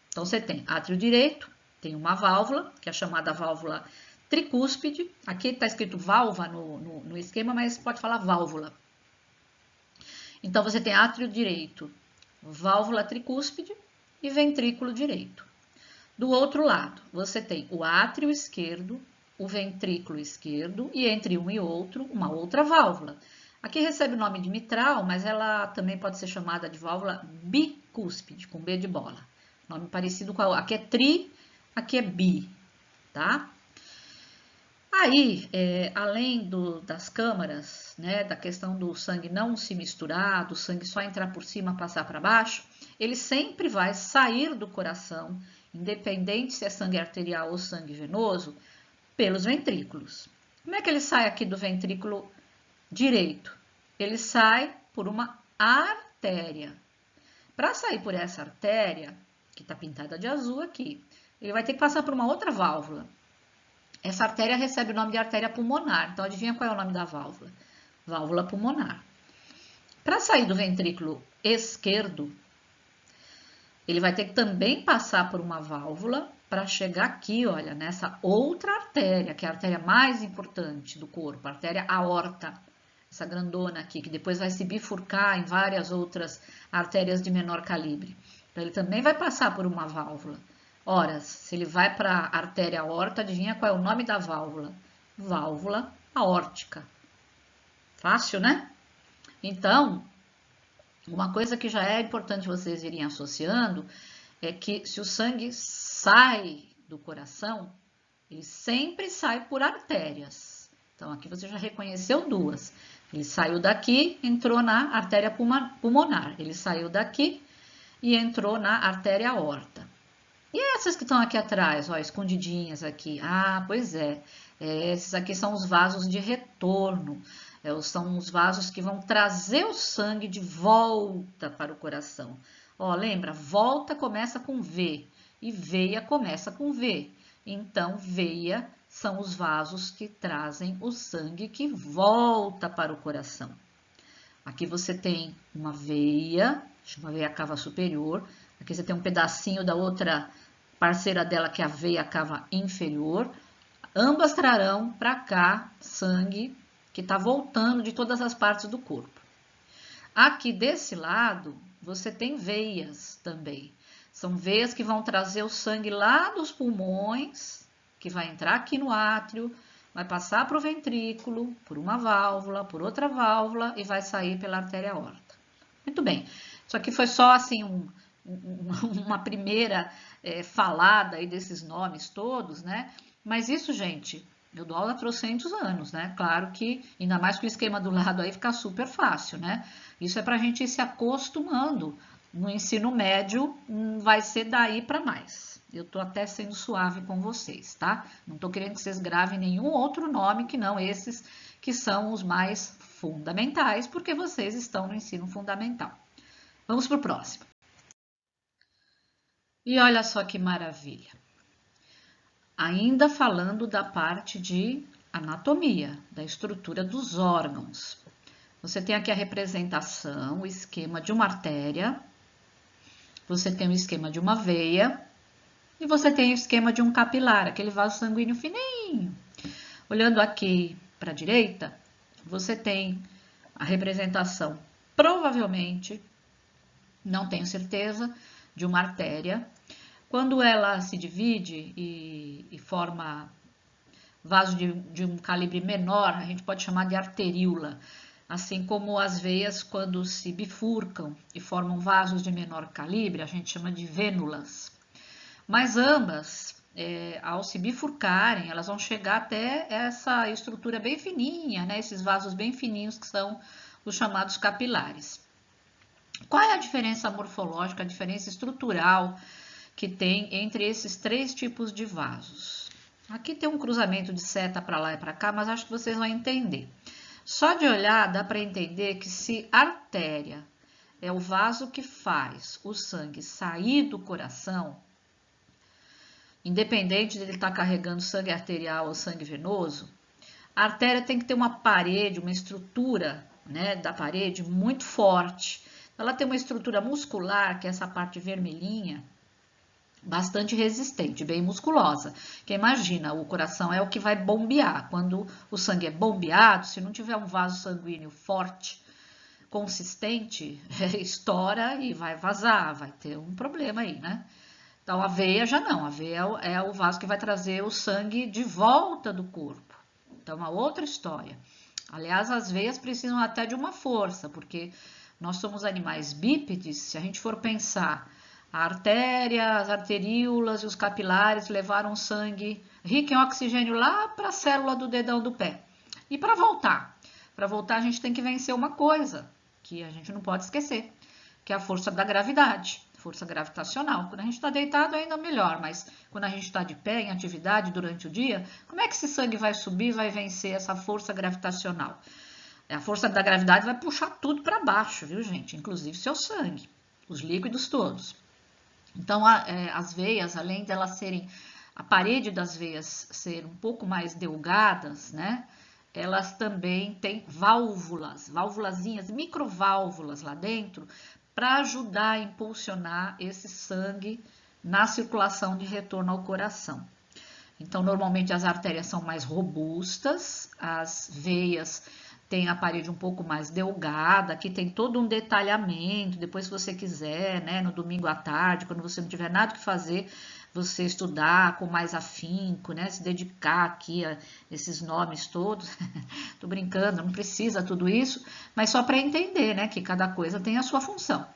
Então, você tem átrio direito, tem uma válvula, que é chamada válvula tricúspide. Aqui está escrito válvula no esquema, mas pode falar válvula. Então, você tem átrio direito, válvula tricúspide e ventrículo direito. Do outro lado, você tem o átrio esquerdo, o ventrículo esquerdo e entre um e outro, uma outra válvula. Aqui recebe o nome de mitral, mas ela também pode ser chamada de válvula bicúspide, com B de bola. Nome parecido com a outra. Aqui é tri, aqui é bi, tá? Aí, além das câmaras, né, da questão do sangue não se misturar, do sangue só entrar por cima, passar para baixo, ele sempre vai sair do coração, independente se é sangue arterial ou sangue venoso, pelos ventrículos. Como é que ele sai aqui do ventrículo direito? Ele sai por uma artéria. Para sair por essa artéria, que está pintada de azul aqui, ele vai ter que passar por uma outra válvula. Essa artéria recebe o nome de artéria pulmonar. Então, adivinha qual é o nome da válvula? Válvula pulmonar. Para sair do ventrículo esquerdo, ele vai ter que também passar por uma válvula para chegar aqui, olha, nessa outra artéria, que é a artéria mais importante do corpo, a artéria aorta, essa grandona aqui, que depois vai se bifurcar em várias outras artérias de menor calibre. Então, ele também vai passar por uma válvula. Ora, se ele vai para a artéria aorta, adivinha qual é o nome da válvula? Válvula aórtica. Fácil, né? Então, uma coisa que já é importante vocês irem associando é que se o sangue sai do coração, ele sempre sai por artérias. Então, aqui você já reconheceu duas. Ele saiu daqui, entrou na artéria pulmonar. Ele saiu daqui e entrou na artéria aorta. E essas que estão aqui atrás, ó, escondidinhas aqui? Ah, pois é. Esses aqui são os vasos de retorno. São os vasos que vão trazer o sangue de volta para o coração. Ó, lembra? Volta começa com V e veia começa com V. Então, veia são os vasos que trazem o sangue que volta para o coração. Aqui você tem uma veia, chama veia cava superior. Aqui você tem um pedacinho da outra parceira dela, que é a veia cava inferior. Ambas trarão para cá sangue que está voltando de todas as partes do corpo. Aqui desse lado, você tem veias também. São veias que vão trazer o sangue lá dos pulmões, que vai entrar aqui no átrio, vai passar para o ventrículo, por uma válvula, por outra válvula e vai sair pela artéria aorta. Muito bem, isso aqui foi só assim uma primeira falada aí desses nomes todos, né? Mas isso, gente, eu dou aula há trocentos anos, né? Claro que, ainda mais com o esquema do lado aí, fica super fácil, né? Isso é para a gente ir se acostumando. No ensino médio, vai ser daí para mais. Eu tô até sendo suave com vocês, tá? Não tô querendo que vocês gravem nenhum outro nome que não esses que são os mais fundamentais, porque vocês estão no ensino fundamental. Vamos pro próximo. E olha só que maravilha. Ainda falando da parte de anatomia, da estrutura dos órgãos. Você tem aqui a representação, o esquema de uma artéria, você tem o esquema de uma veia e você tem o esquema de um capilar, aquele vaso sanguíneo fininho. Olhando aqui para a direita, você tem a representação, provavelmente, não tenho certeza, de uma artéria. Quando ela se divide e forma vaso de um calibre menor, a gente pode chamar de arteríola. Assim como as veias, quando se bifurcam e formam vasos de menor calibre, a gente chama de vênulas. Mas ambas, ao se bifurcarem, elas vão chegar até essa estrutura bem fininha, né? Esses vasos bem fininhos que são os chamados capilares. Qual é a diferença morfológica, a diferença estrutural que tem entre esses três tipos de vasos? Aqui tem um cruzamento de seta para lá e para cá, mas acho que vocês vão entender. Só de olhar dá para entender que se artéria é o vaso que faz o sangue sair do coração, independente de ele estar carregando sangue arterial ou sangue venoso, a artéria tem que ter uma parede, uma estrutura, né, da parede muito forte. Ela tem uma estrutura muscular, que é essa parte vermelhinha, bastante resistente, bem musculosa. Que imagina, o coração é o que vai bombear. Quando o sangue é bombeado, se não tiver um vaso sanguíneo forte, consistente, estoura e vai vazar, vai ter um problema aí, né? Então, a veia já não, a veia é o vaso que vai trazer o sangue de volta do corpo. Então, uma outra história. Aliás, as veias precisam até de uma força, porque nós somos animais bípedes, se a gente for pensar A artéria, as arteríolas e os capilares levaram sangue rico em oxigênio lá para a célula do dedão do pé. E para voltar a gente tem que vencer uma coisa que a gente não pode esquecer, que é a força da gravidade, força gravitacional. Quando a gente está deitado ainda melhor, mas quando a gente está de pé em atividade durante o dia, como é que esse sangue vai subir, vai vencer essa força gravitacional? A força da gravidade vai puxar tudo para baixo, viu, gente? Inclusive seu sangue, os líquidos todos. Então, as veias, além delas serem, a parede das veias ser um pouco mais delgadas, né? Elas também têm válvulas, válvulazinhas, microválvulas lá dentro, para ajudar a impulsionar esse sangue na circulação de retorno ao coração. Então, normalmente as artérias são mais robustas, as veias têm a parede um pouco mais delgada, aqui tem todo um detalhamento, depois se você quiser, né, no domingo à tarde, quando você não tiver nada que fazer, você estudar com mais afinco, né, se dedicar aqui a esses nomes todos. Tô brincando, não precisa tudo isso, mas só para entender, né, que cada coisa tem a sua função.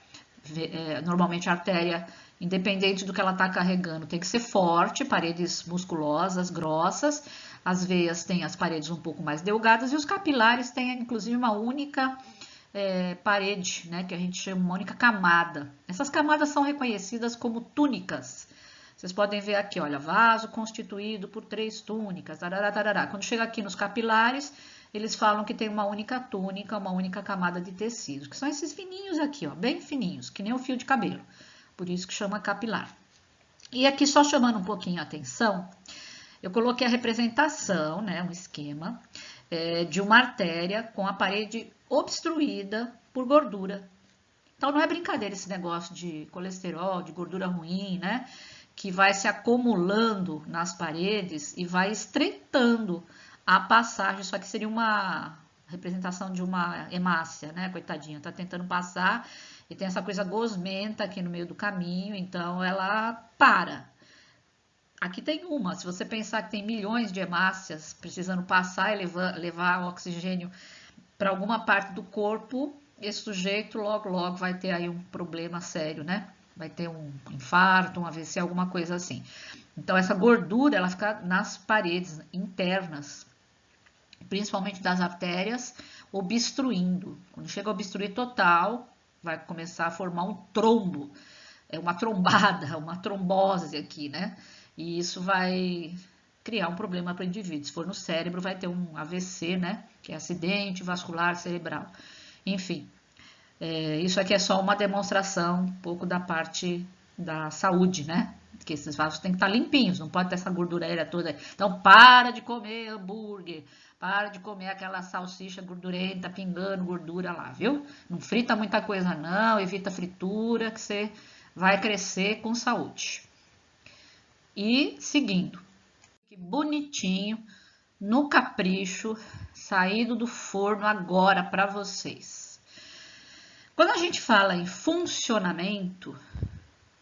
Normalmente a artéria, independente do que ela está carregando, tem que ser forte, paredes musculosas, grossas. As veias têm as paredes um pouco mais delgadas e os capilares têm, inclusive, uma única parede, né, que a gente chama uma única camada. Essas camadas são reconhecidas como túnicas. Vocês podem ver aqui, olha, vaso constituído por 3 túnicas, tarará, tarará. Quando chega aqui nos capilares, eles falam que tem uma única túnica, uma única camada de tecidos, que são esses fininhos aqui, ó, bem fininhos, que nem o fio de cabelo. Por isso que chama capilar. E aqui, só chamando um pouquinho a atenção, eu coloquei a representação, né, um esquema, de uma artéria com a parede obstruída por gordura. Então, não é brincadeira esse negócio de colesterol, de gordura ruim, né, que vai se acumulando nas paredes e vai estreitando a passagem. Isso aqui seria uma representação de uma hemácia, né, coitadinha, tá tentando passar e tem essa coisa gosmenta aqui no meio do caminho, então ela para. Aqui tem uma, se você pensar que tem milhões de hemácias precisando passar e levar oxigênio para alguma parte do corpo, esse sujeito logo vai ter aí um problema sério, né? Vai ter um infarto, um AVC, alguma coisa assim. Então essa gordura, ela fica nas paredes internas, principalmente das artérias, obstruindo. Quando chega a obstruir total, vai começar a formar um trombo, uma trombada, uma trombose aqui, né? E isso vai criar um problema para o indivíduo. Se for no cérebro, vai ter um AVC, né? Que é acidente vascular cerebral. Enfim, isso aqui é só uma demonstração um pouco da parte da saúde, né? Porque esses vasos têm que estar limpinhos, não pode ter essa gordureira toda. Então, para de comer hambúrguer, para de comer aquela salsicha gordurenta, pingando gordura lá, viu? Não frita muita coisa não, evita fritura, que você vai crescer com saúde. E seguindo, que bonitinho, no capricho, saído do forno agora para vocês. Quando a gente fala em funcionamento,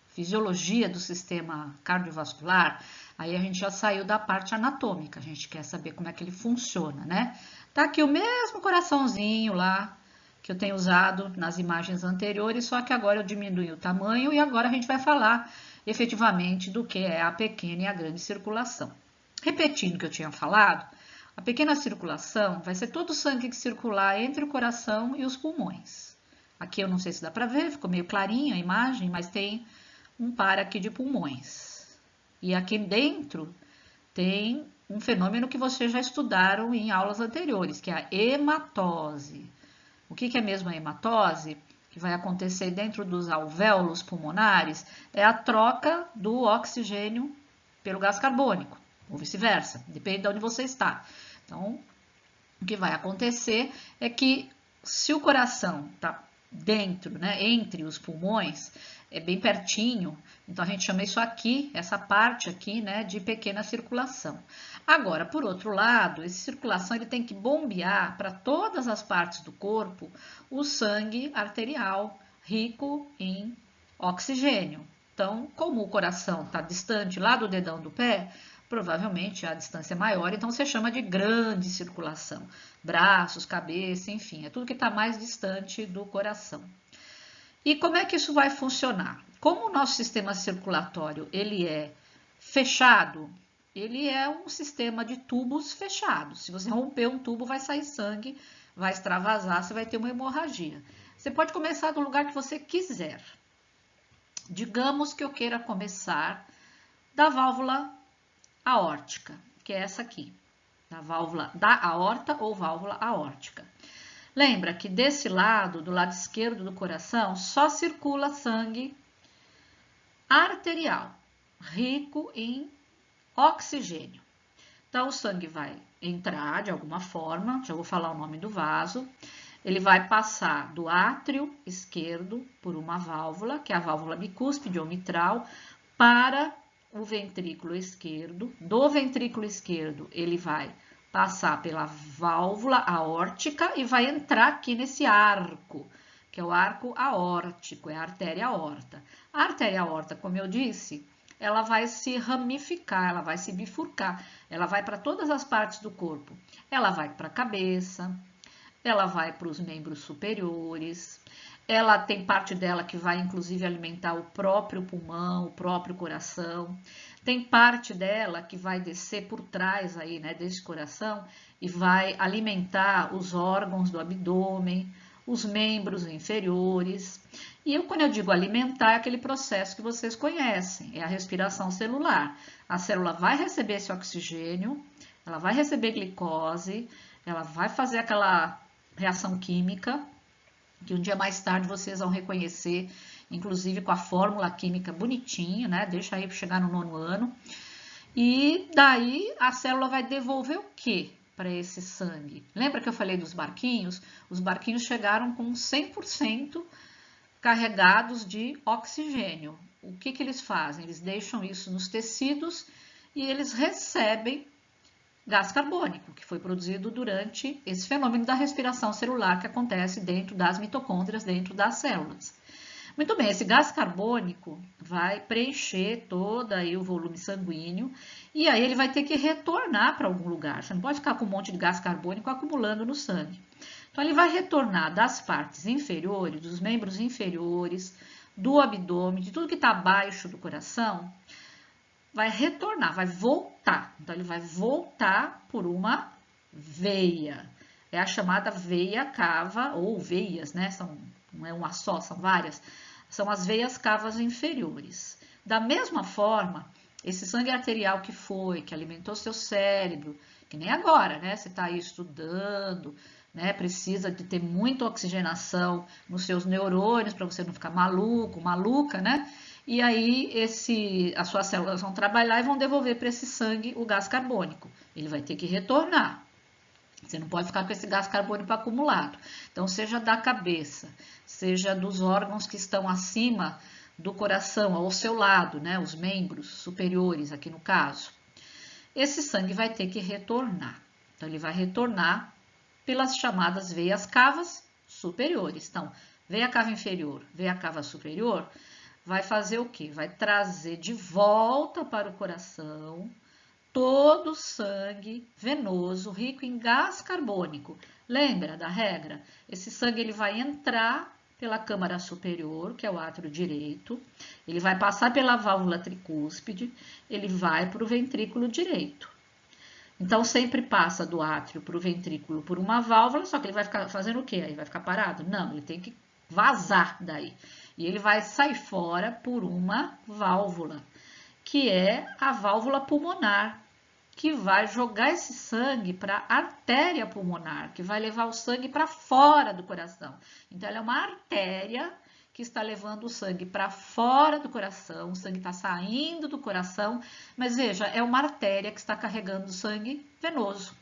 fisiologia do sistema cardiovascular, aí a gente já saiu da parte anatômica, a gente quer saber como é que ele funciona, né? Tá aqui o mesmo coraçãozinho lá que eu tenho usado nas imagens anteriores, só que agora eu diminui o tamanho e agora a gente vai falar efetivamente do que é a pequena e a grande circulação. Repetindo o que eu tinha falado, a pequena circulação vai ser todo o sangue que circular entre o coração e os pulmões. Aqui eu não sei se dá para ver, ficou meio clarinha a imagem, mas tem um par aqui de pulmões. E aqui dentro tem um fenômeno que vocês já estudaram em aulas anteriores, que é a hematose. O que é mesmo a hematose? Que vai acontecer dentro dos alvéolos pulmonares é a troca do oxigênio pelo gás carbônico, ou vice-versa, depende de onde você está. Então, o que vai acontecer é que se o coração está dentro, né, entre os pulmões, é bem pertinho, então a gente chama isso aqui, essa parte aqui, né, de pequena circulação. Agora, por outro lado, essa circulação ele tem que bombear para todas as partes do corpo o sangue arterial rico em oxigênio. Então, como o coração está distante lá do dedão do pé, provavelmente a distância é maior, então você chama de grande circulação. Braços, cabeça, enfim, é tudo que está mais distante do coração. E como é que isso vai funcionar? Como o nosso sistema circulatório ele é fechado, ele é um sistema de tubos fechados. Se você romper um tubo, vai sair sangue, vai extravasar, você vai ter uma hemorragia. Você pode começar do lugar que você quiser. Digamos que eu queira começar da válvula aórtica, que é essa aqui, da válvula da aorta ou válvula aórtica. Lembra que desse lado, do lado esquerdo do coração, só circula sangue arterial, rico em oxigênio. Então, o sangue vai entrar de alguma forma, já vou falar o nome do vaso, ele vai passar do átrio esquerdo por uma válvula, que é a válvula bicúspide ou mitral, para o ventrículo esquerdo. Do ventrículo esquerdo, ele vai passar pela válvula aórtica e vai entrar aqui nesse arco, que é o arco aórtico, é a artéria aorta. A artéria aorta, como eu disse, ela vai se ramificar, ela vai se bifurcar, ela vai para todas as partes do corpo. Ela vai para a cabeça, ela vai para os membros superiores, ela tem parte dela que vai inclusive alimentar o próprio pulmão, o próprio coração. Tem parte dela que vai descer por trás aí, né, desse coração e vai alimentar os órgãos do abdômen, os membros inferiores. E quando eu digo alimentar, é aquele processo que vocês conhecem, é a respiração celular. A célula vai receber esse oxigênio, ela vai receber glicose, ela vai fazer aquela reação química, que um dia mais tarde vocês vão reconhecer, inclusive com a fórmula química bonitinha, né? Deixa aí para chegar no 9º ano. E daí a célula vai devolver o quê para esse sangue? Lembra que eu falei dos barquinhos? Os barquinhos chegaram com 100% carregados de oxigênio. O que eles fazem? Eles deixam isso nos tecidos e eles recebem gás carbônico, que foi produzido durante esse fenômeno da respiração celular que acontece dentro das mitocôndrias, dentro das células. Muito bem, esse gás carbônico vai preencher todo aí o volume sanguíneo e aí ele vai ter que retornar para algum lugar. Você não pode ficar com um monte de gás carbônico acumulando no sangue. Então, ele vai retornar das partes inferiores, dos membros inferiores, do abdômen, de tudo que está abaixo do coração, vai retornar, vai voltar. Então, ele vai voltar por uma veia. É a chamada veia cava, ou veias, né? Não é uma só, são várias. São as veias cavas inferiores. Da mesma forma, esse sangue arterial que alimentou seu cérebro, que nem agora, né? Você está aí estudando, né? Precisa de ter muita oxigenação nos seus neurônios para você não ficar maluco, maluca, né? E aí as suas células vão trabalhar e vão devolver para esse sangue o gás carbônico. Ele vai ter que retornar. Você não pode ficar com esse gás carbônico acumulado. Então, seja da cabeça, seja dos órgãos que estão acima do coração, ao seu lado, né? Os membros superiores, aqui no caso. Esse sangue vai ter que retornar. Então, ele vai retornar pelas chamadas veias cavas superiores. Então, veia cava inferior, veia cava superior, vai fazer o quê? Vai trazer de volta para o coração todo o sangue venoso rico em gás carbônico. Lembra da regra? Esse sangue ele vai entrar pela câmara superior, que é o átrio direito, ele vai passar pela válvula tricúspide, ele vai para o ventrículo direito. Então, sempre passa do átrio para o ventrículo por uma válvula, só que ele vai ficar fazendo o quê? Aí vai ficar parado? Não, ele tem que vazar daí. E ele vai sair fora por uma válvula, que é a válvula pulmonar, que vai jogar esse sangue para a artéria pulmonar, que vai levar o sangue para fora do coração. Então, ela é uma artéria que está levando o sangue para fora do coração, o sangue está saindo do coração, mas veja, é uma artéria que está carregando sangue venoso.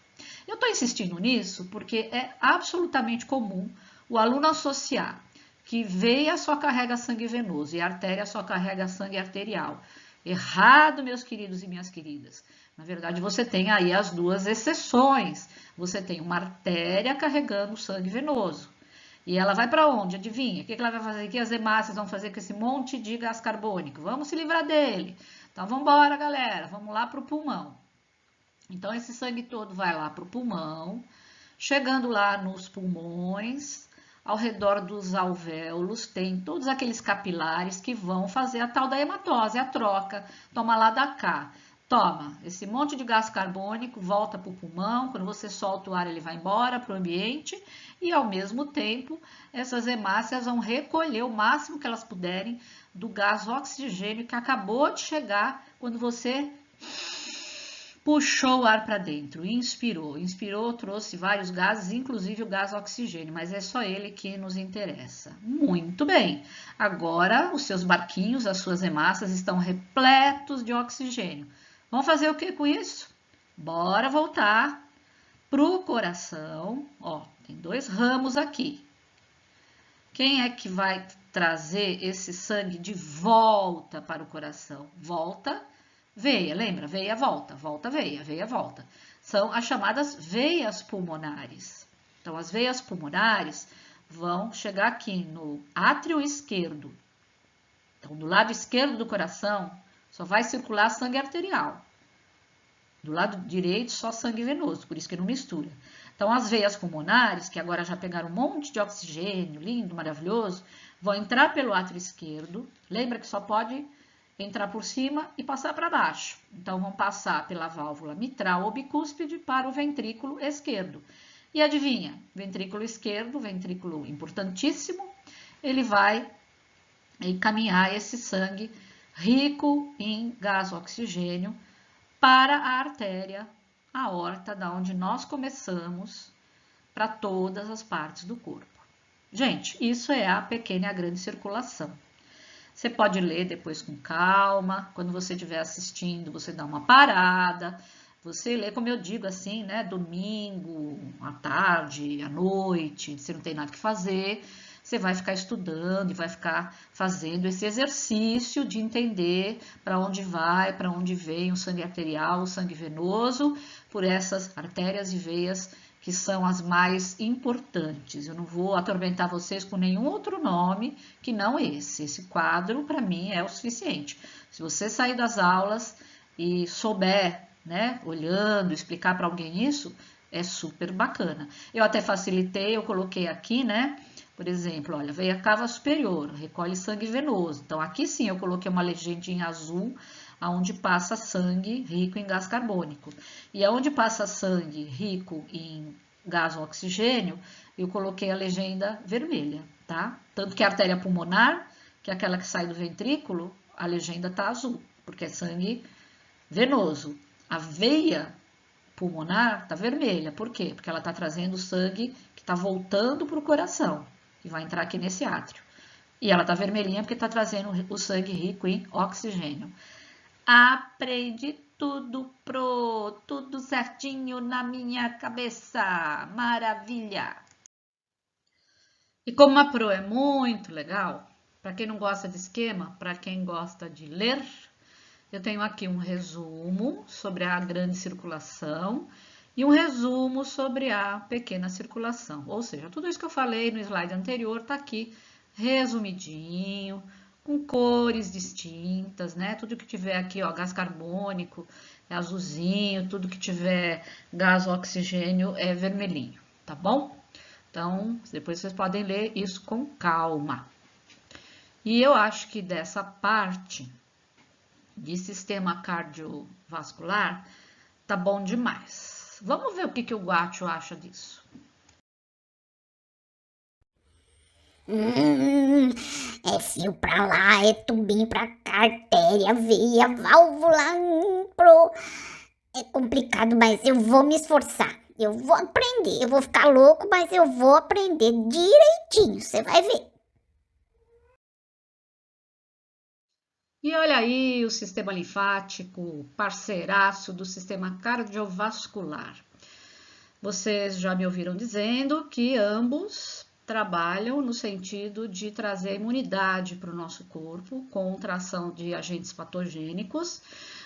Eu estou insistindo nisso porque é absolutamente comum o aluno associar que veia só carrega sangue venoso e a artéria só carrega sangue arterial. Errado, meus queridos e minhas queridas. Na verdade, você tem aí as duas exceções. Você tem uma artéria carregando sangue venoso. E ela vai para onde? Adivinha? O que ela vai fazer? O que as hemácias vão fazer com esse monte de gás carbônico? Vamos se livrar dele. Então, vamos embora, galera. Vamos lá para o pulmão. Então, esse sangue todo vai lá para o pulmão. Chegando lá nos pulmões, ao redor dos alvéolos tem todos aqueles capilares que vão fazer a tal da hematose, a troca, toma lá da cá. Toma esse monte de gás carbônico, volta para o pulmão, quando você solta o ar ele vai embora para o ambiente e ao mesmo tempo essas hemácias vão recolher o máximo que elas puderem do gás oxigênio que acabou de chegar quando você puxou o ar para dentro, inspirou. Inspirou, trouxe vários gases, inclusive o gás oxigênio, mas é só ele que nos interessa. Muito bem. Agora, os seus barquinhos, as suas hemácias estão repletos de oxigênio. Vamos fazer o que com isso? Bora voltar pro coração. Ó, tem 2 ramos aqui. Quem é que vai trazer esse sangue de volta para o coração? Volta. Veia, lembra? Veia, volta, volta, veia, veia, volta. São as chamadas veias pulmonares. Então, as veias pulmonares vão chegar aqui no átrio esquerdo. Então, do lado esquerdo do coração, só vai circular sangue arterial. Do lado direito, só sangue venoso, por isso que não mistura. Então, as veias pulmonares, que agora já pegaram um monte de oxigênio, lindo, maravilhoso, vão entrar pelo átrio esquerdo. Lembra que só pode entrar por cima e passar para baixo. Então, vão passar pela válvula mitral ou bicúspide para o ventrículo esquerdo. E adivinha, ventrículo esquerdo, ventrículo importantíssimo, ele vai encaminhar esse sangue rico em gás oxigênio para a artéria, a aorta, da onde nós começamos, para todas as partes do corpo. Gente, isso é a pequena e a grande circulação. Você pode ler depois com calma, quando você estiver assistindo, você dá uma parada, você lê, como eu digo assim, né, domingo, à tarde, à noite, você não tem nada que fazer, você vai ficar estudando e vai ficar fazendo esse exercício de entender para onde vai, para onde vem o sangue arterial, o sangue venoso, por essas artérias e veias que são as mais importantes. Eu não vou atormentar vocês com nenhum outro nome que não esse. Esse quadro, para mim, é o suficiente. Se você sair das aulas e souber, né, olhando, explicar para alguém isso, é super bacana. Eu até facilitei, eu coloquei aqui, né, por exemplo, olha, veia cava superior, recolhe sangue venoso. Então, aqui sim eu coloquei uma legendinha azul, aonde passa sangue rico em gás carbônico. E aonde passa sangue rico em gás oxigênio, eu coloquei a legenda vermelha, tá? Tanto que a artéria pulmonar, que é aquela que sai do ventrículo, a legenda tá azul, porque é sangue venoso. A veia pulmonar tá vermelha, por quê? Porque ela tá trazendo sangue que tá voltando pro coração, que vai entrar aqui nesse átrio. E ela tá vermelhinha porque tá trazendo o sangue rico em oxigênio. Aprendi tudo tudo certinho na minha cabeça. Maravilha! E como a Pro é muito legal, para quem não gosta de esquema, para quem gosta de ler, eu tenho aqui um resumo sobre a grande circulação e um resumo sobre a pequena circulação. Ou seja, tudo isso que eu falei no slide anterior está aqui resumidinho, com cores distintas, né? Tudo que tiver aqui, ó, gás carbônico é azulzinho, tudo que tiver gás oxigênio é vermelhinho, tá bom? Então, depois vocês podem ler isso com calma. E eu acho que dessa parte de sistema cardiovascular tá bom demais. Vamos ver o que o Guacho acha disso.
É fio pra lá, é tubinho pra cá, artéria, veia, válvula, É complicado, mas eu vou me esforçar. Eu vou aprender. Eu vou ficar louco, mas eu vou aprender direitinho. Você vai ver.
E olha aí o sistema linfático, parceiraço do sistema cardiovascular. Vocês já me ouviram dizendo que ambos trabalham no sentido de trazer imunidade para o nosso corpo contra a ação de agentes patogênicos,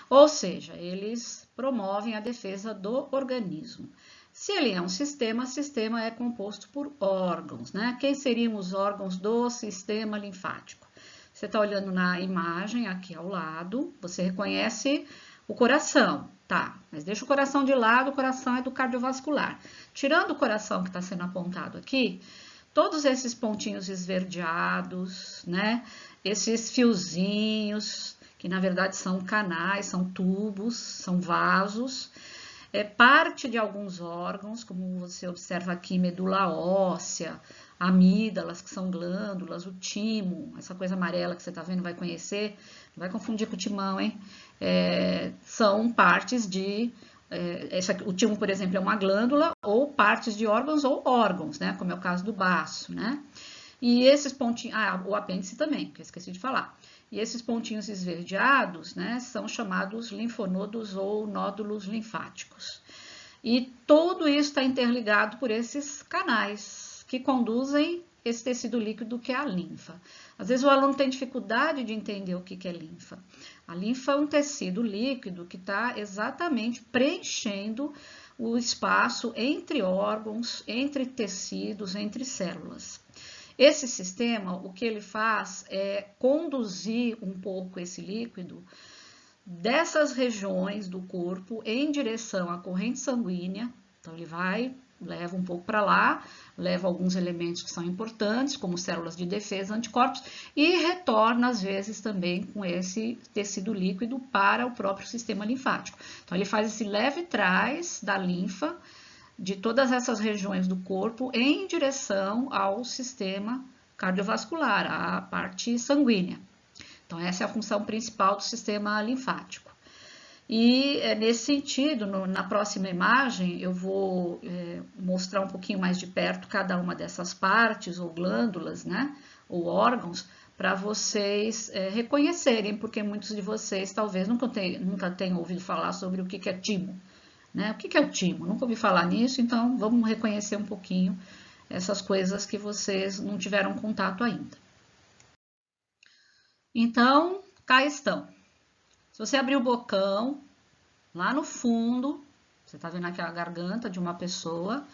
ou seja, eles promovem a defesa do organismo. Se ele é um sistema, sistema é composto por órgãos, né? Quem seriam os órgãos do sistema linfático? Você está olhando na imagem aqui ao lado, você reconhece o coração, tá? Mas deixa o coração de lado, o coração é do cardiovascular. Tirando o coração que está sendo apontado aqui, todos esses pontinhos esverdeados, né? Esses fiozinhos, que na verdade são canais, são tubos, são vasos, parte de alguns órgãos, como você observa aqui, medula óssea, amígdalas, que são glândulas, o timo, essa coisa amarela que você está vendo, vai conhecer, não vai confundir com o timão, hein? São partes de... o timo, por exemplo, é uma glândula, ou partes de órgãos ou órgãos, né? Como é o caso do baço, né? E esses pontinhos... o apêndice também, que eu esqueci de falar. E esses pontinhos esverdeados, né, são chamados linfonodos ou nódulos linfáticos. E tudo isso está interligado por esses canais que conduzem esse tecido líquido que é a linfa. Às vezes o aluno tem dificuldade de entender o que é linfa. A linfa é um tecido líquido que está exatamente preenchendo o espaço entre órgãos, entre tecidos, entre células. Esse sistema, o que ele faz é conduzir um pouco esse líquido dessas regiões do corpo em direção à corrente sanguínea. Então, ele vai, leva um pouco para lá, leva alguns elementos que são importantes, como células de defesa, anticorpos, e retorna, às vezes, também com esse tecido líquido para o próprio sistema linfático. Então, ele faz esse leve trás da linfa, de todas essas regiões do corpo em direção ao sistema cardiovascular, à parte sanguínea. Então, essa é a função principal do sistema linfático. E nesse sentido, na próxima imagem, eu vou mostrar um pouquinho mais de perto cada uma dessas partes, ou glândulas, né, ou órgãos, para vocês reconhecerem, porque muitos de vocês talvez nunca tenham ouvido falar sobre o que é timo. Né? O que é o timo? Nunca ouvi falar nisso, então vamos reconhecer um pouquinho essas coisas que vocês não tiveram contato ainda. Então, cá estão. Se você abrir o bocão, lá no fundo, você está vendo aqui a garganta de uma pessoa,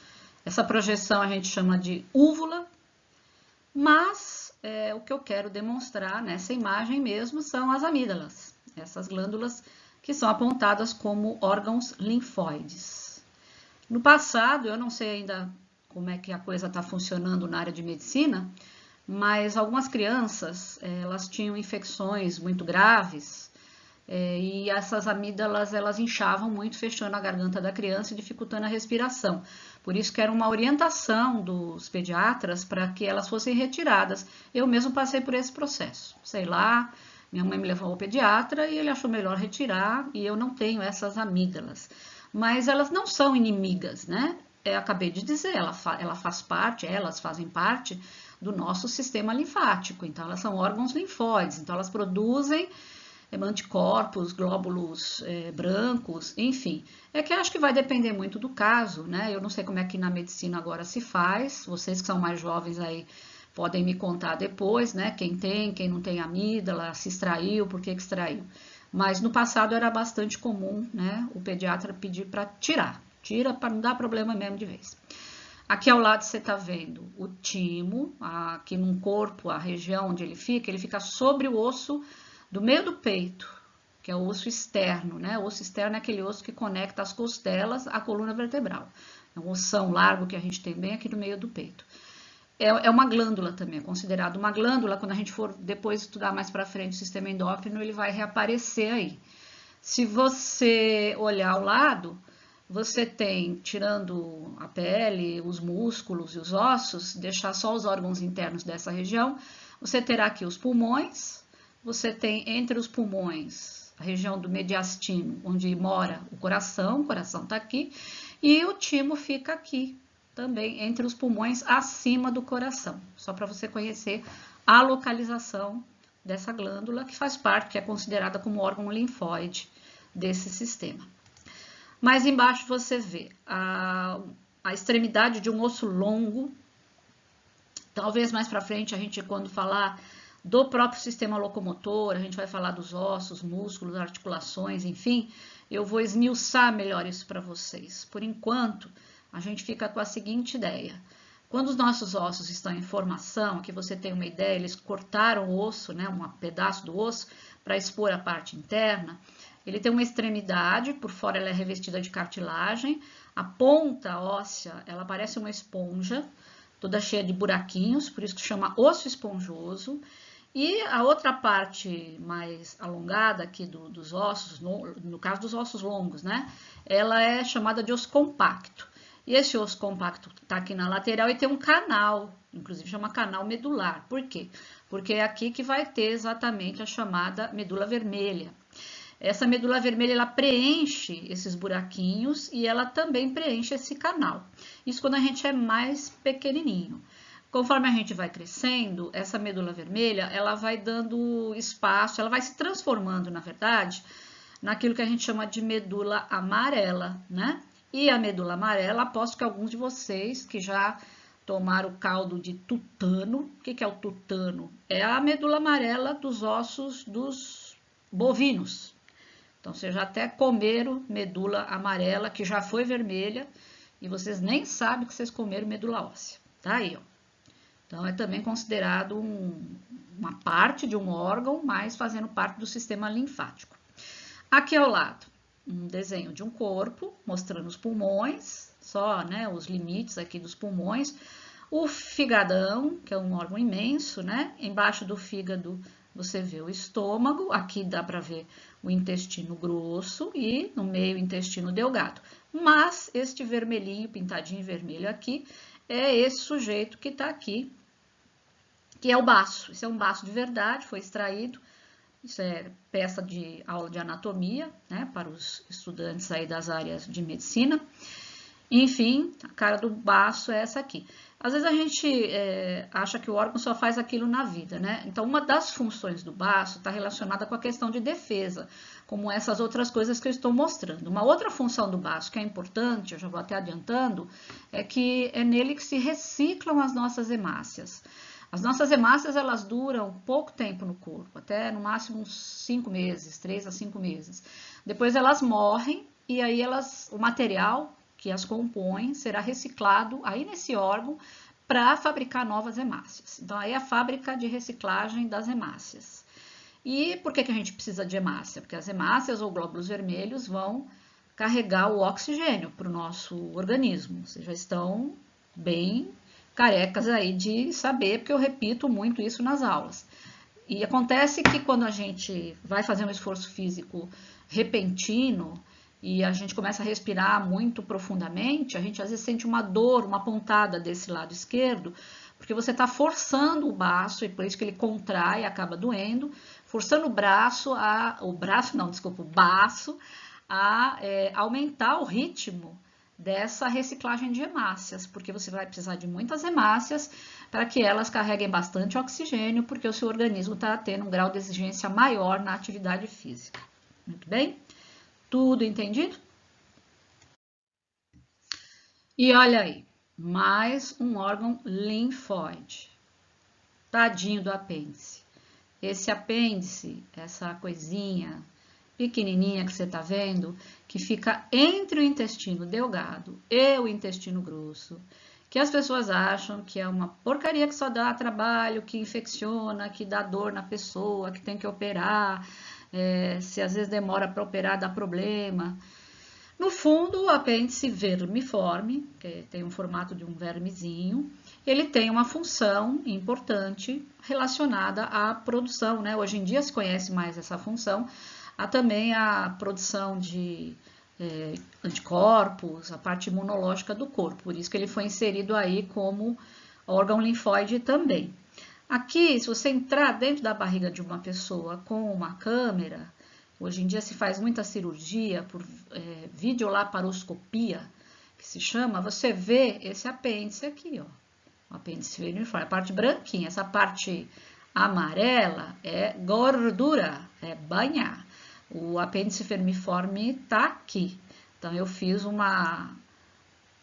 essa projeção a gente chama de úvula, mas o que eu quero demonstrar nessa imagem mesmo são as amígdalas, essas glândulas que são apontadas como órgãos linfóides. No passado, eu não sei ainda como é que a coisa está funcionando na área de medicina, mas algumas crianças, elas tinham infecções muito graves e essas amígdalas, elas inchavam muito, fechando a garganta da criança e dificultando a respiração. Por isso que era uma orientação dos pediatras para que elas fossem retiradas. Eu mesmo passei por esse processo, sei lá, minha mãe me levou ao pediatra e ele achou melhor retirar e eu não tenho essas amígdalas. Mas elas não são inimigas, né? Eu acabei de dizer, elas fazem parte do nosso sistema linfático. Então, elas são órgãos linfóides, então elas produzem anticorpos, glóbulos brancos, enfim. É que eu acho que vai depender muito do caso, né? Eu não sei como é que na medicina agora se faz, vocês que são mais jovens aí, podem me contar depois, né? Quem tem, quem não tem amígdala, se extraiu, por que extraiu. Mas no passado era bastante comum, né? O pediatra pedir para tirar. Tira para não dar problema mesmo de vez. Aqui ao lado você está vendo o timo, aqui no corpo, a região onde ele fica sobre o osso do meio do peito, que é o osso externo, né? O osso externo é aquele osso que conecta as costelas à coluna vertebral. É um ossão largo que a gente tem bem aqui no meio do peito. É uma glândula também, é considerado uma glândula. Quando a gente for depois estudar mais para frente o sistema endócrino, ele vai reaparecer aí. Se você olhar ao lado, você tem, tirando a pele, os músculos e os ossos, deixar só os órgãos internos dessa região, você terá aqui os pulmões, você tem entre os pulmões a região do mediastino, onde mora o coração está aqui, e o timo fica aqui, também entre os pulmões acima do coração, só para você conhecer a localização dessa glândula que faz parte, que é considerada como órgão linfóide desse sistema. Mais embaixo você vê a extremidade de um osso longo, talvez mais para frente a gente, quando falar do próprio sistema locomotor, a gente vai falar dos ossos, músculos, articulações, enfim, eu vou esmiuçar melhor isso para vocês. Por enquanto, a gente fica com a seguinte ideia. Quando os nossos ossos estão em formação, que você tem uma ideia, eles cortaram o osso, né, um pedaço do osso, para expor a parte interna, ele tem uma extremidade, por fora ela é revestida de cartilagem, a ponta óssea, ela parece uma esponja, toda cheia de buraquinhos, por isso que chama osso esponjoso. E a outra parte mais alongada aqui dos ossos, no caso dos ossos longos, né? Ela é chamada de osso compacto. E esse osso compacto está aqui na lateral e tem um canal, inclusive chama canal medular. Por quê? Porque é aqui que vai ter exatamente a chamada medula vermelha. Essa medula vermelha, ela preenche esses buraquinhos e ela também preenche esse canal. Isso quando a gente é mais pequenininho. Conforme a gente vai crescendo, essa medula vermelha, ela vai dando espaço, ela vai se transformando, na verdade, naquilo que a gente chama de medula amarela, né? E a medula amarela, aposto que alguns de vocês que já tomaram o caldo de tutano, o que é o tutano? É a medula amarela dos ossos dos bovinos. Então, vocês já até comeram medula amarela, que já foi vermelha, e vocês nem sabem que vocês comeram medula óssea. Tá aí, ó. Então, é também considerado uma parte de um órgão, mas fazendo parte do sistema linfático. Aqui ao lado, um desenho de um corpo, mostrando os pulmões, só, né, os limites aqui dos pulmões. O figadão, que é um órgão imenso, né? Embaixo do fígado você vê o estômago, aqui dá para ver o intestino grosso e no meio o intestino delgado. Mas este vermelhinho, pintadinho vermelho aqui, é esse sujeito que está aqui, que é o baço. Esse é um baço de verdade, foi extraído. Isso é peça de aula de anatomia, né, para os estudantes aí das áreas de medicina. Enfim, a cara do baço é essa aqui. Às vezes a gente acha que o órgão só faz aquilo na vida, né? Então, uma das funções do baço está relacionada com a questão de defesa, como essas outras coisas que eu estou mostrando. Uma outra função do baço que é importante, eu já vou até adiantando, é que é nele que se reciclam as nossas hemácias. As nossas hemácias, elas duram pouco tempo no corpo, até no máximo uns 5 meses, 3 a 5 meses. Depois elas morrem e aí o material que as compõe será reciclado aí nesse órgão para fabricar novas hemácias. Então, aí é a fábrica de reciclagem das hemácias. E por que a gente precisa de hemácia? Porque as hemácias ou glóbulos vermelhos vão carregar o oxigênio para o nosso organismo. Vocês já estão bem carecas aí de saber, porque eu repito muito isso nas aulas. E acontece que quando a gente vai fazer um esforço físico repentino e a gente começa a respirar muito profundamente, a gente às vezes sente uma dor, uma pontada desse lado esquerdo, porque você está forçando o baço, e por isso que ele contrai e acaba doendo, forçando o baço a aumentar o ritmo dessa reciclagem de hemácias, porque você vai precisar de muitas hemácias para que elas carreguem bastante oxigênio, porque o seu organismo está tendo um grau de exigência maior na atividade física. Muito bem? Tudo entendido? E olha aí, mais um órgão linfóide. Tadinho do apêndice. Esse apêndice, essa coisinha pequenininha que você está vendo, que fica entre o intestino delgado e o intestino grosso, que as pessoas acham que é uma porcaria que só dá trabalho, que infecciona, que dá dor na pessoa, que tem que operar, se às vezes demora para operar dá problema. No fundo, o apêndice vermiforme, que tem um formato de um vermezinho, ele tem uma função importante relacionada à produção, né? Hoje em dia se conhece mais essa função, há também a produção de anticorpos, a parte imunológica do corpo, por isso que ele foi inserido aí como órgão linfóide também. Aqui, se você entrar dentro da barriga de uma pessoa com uma câmera, hoje em dia se faz muita cirurgia por videolaparoscopia, que se chama, você vê esse apêndice aqui, ó, o apêndice vermiforme, a parte branquinha, essa parte amarela é gordura, é banha. O apêndice vermiforme tá aqui. Então, eu fiz eu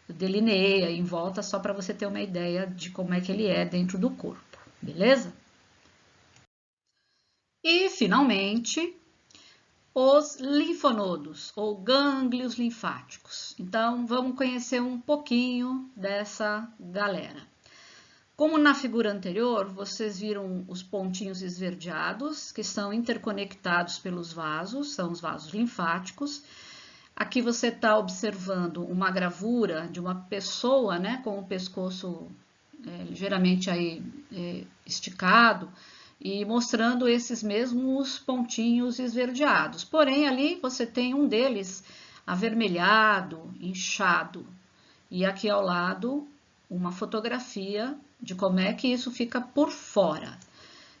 delineei aí em volta só para você ter uma ideia de como é que ele é dentro do corpo, beleza? E, finalmente, os linfonodos ou gânglios linfáticos. Então, vamos conhecer um pouquinho dessa galera. Como na figura anterior, vocês viram os pontinhos esverdeados, que são interconectados pelos vasos, são os vasos linfáticos. Aqui você está observando uma gravura de uma pessoa, né, com o pescoço ligeiramente aí esticado e mostrando esses mesmos pontinhos esverdeados. Porém, ali você tem um deles avermelhado, inchado. E aqui ao lado, uma fotografia de como é que isso fica por fora.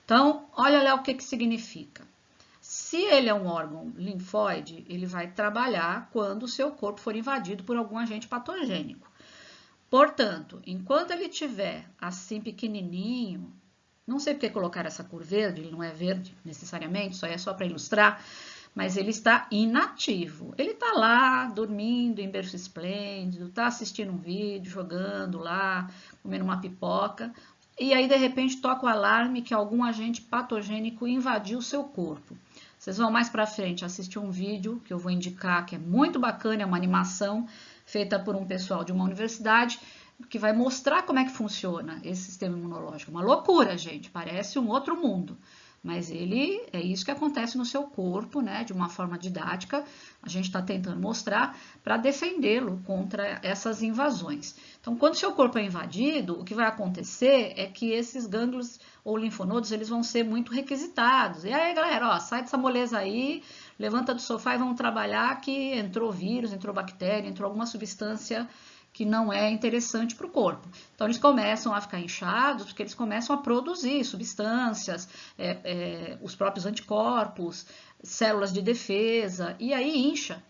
Então, olha lá o que significa. Se ele é um órgão linfóide, ele vai trabalhar quando o seu corpo for invadido por algum agente patogênico. Portanto, enquanto ele estiver assim pequenininho, não sei porque colocar essa cor verde, ele não é verde necessariamente, só é só para ilustrar, mas ele está inativo. Ele está lá, dormindo em berço esplêndido, está assistindo um vídeo, jogando lá, comendo uma pipoca, e aí de repente toca o alarme que algum agente patogênico invadiu o seu corpo. Vocês vão mais para frente assistir um vídeo que eu vou indicar, que é muito bacana, é uma animação feita por um pessoal de uma universidade, que vai mostrar como é que funciona esse sistema imunológico. Uma loucura, gente, parece um outro mundo. Mas ele é isso que acontece no seu corpo, né? De uma forma didática, a gente está tentando mostrar para defendê-lo contra essas invasões. Então, quando seu corpo é invadido, o que vai acontecer é que esses gânglios ou linfonodos, eles vão ser muito requisitados. E aí, galera, ó, sai dessa moleza aí, levanta do sofá e vamos trabalhar que entrou vírus, entrou bactéria, entrou alguma substância que não é interessante para o corpo. Então, eles começam a ficar inchados, porque eles começam a produzir substâncias, os próprios anticorpos, células de defesa, e aí incha.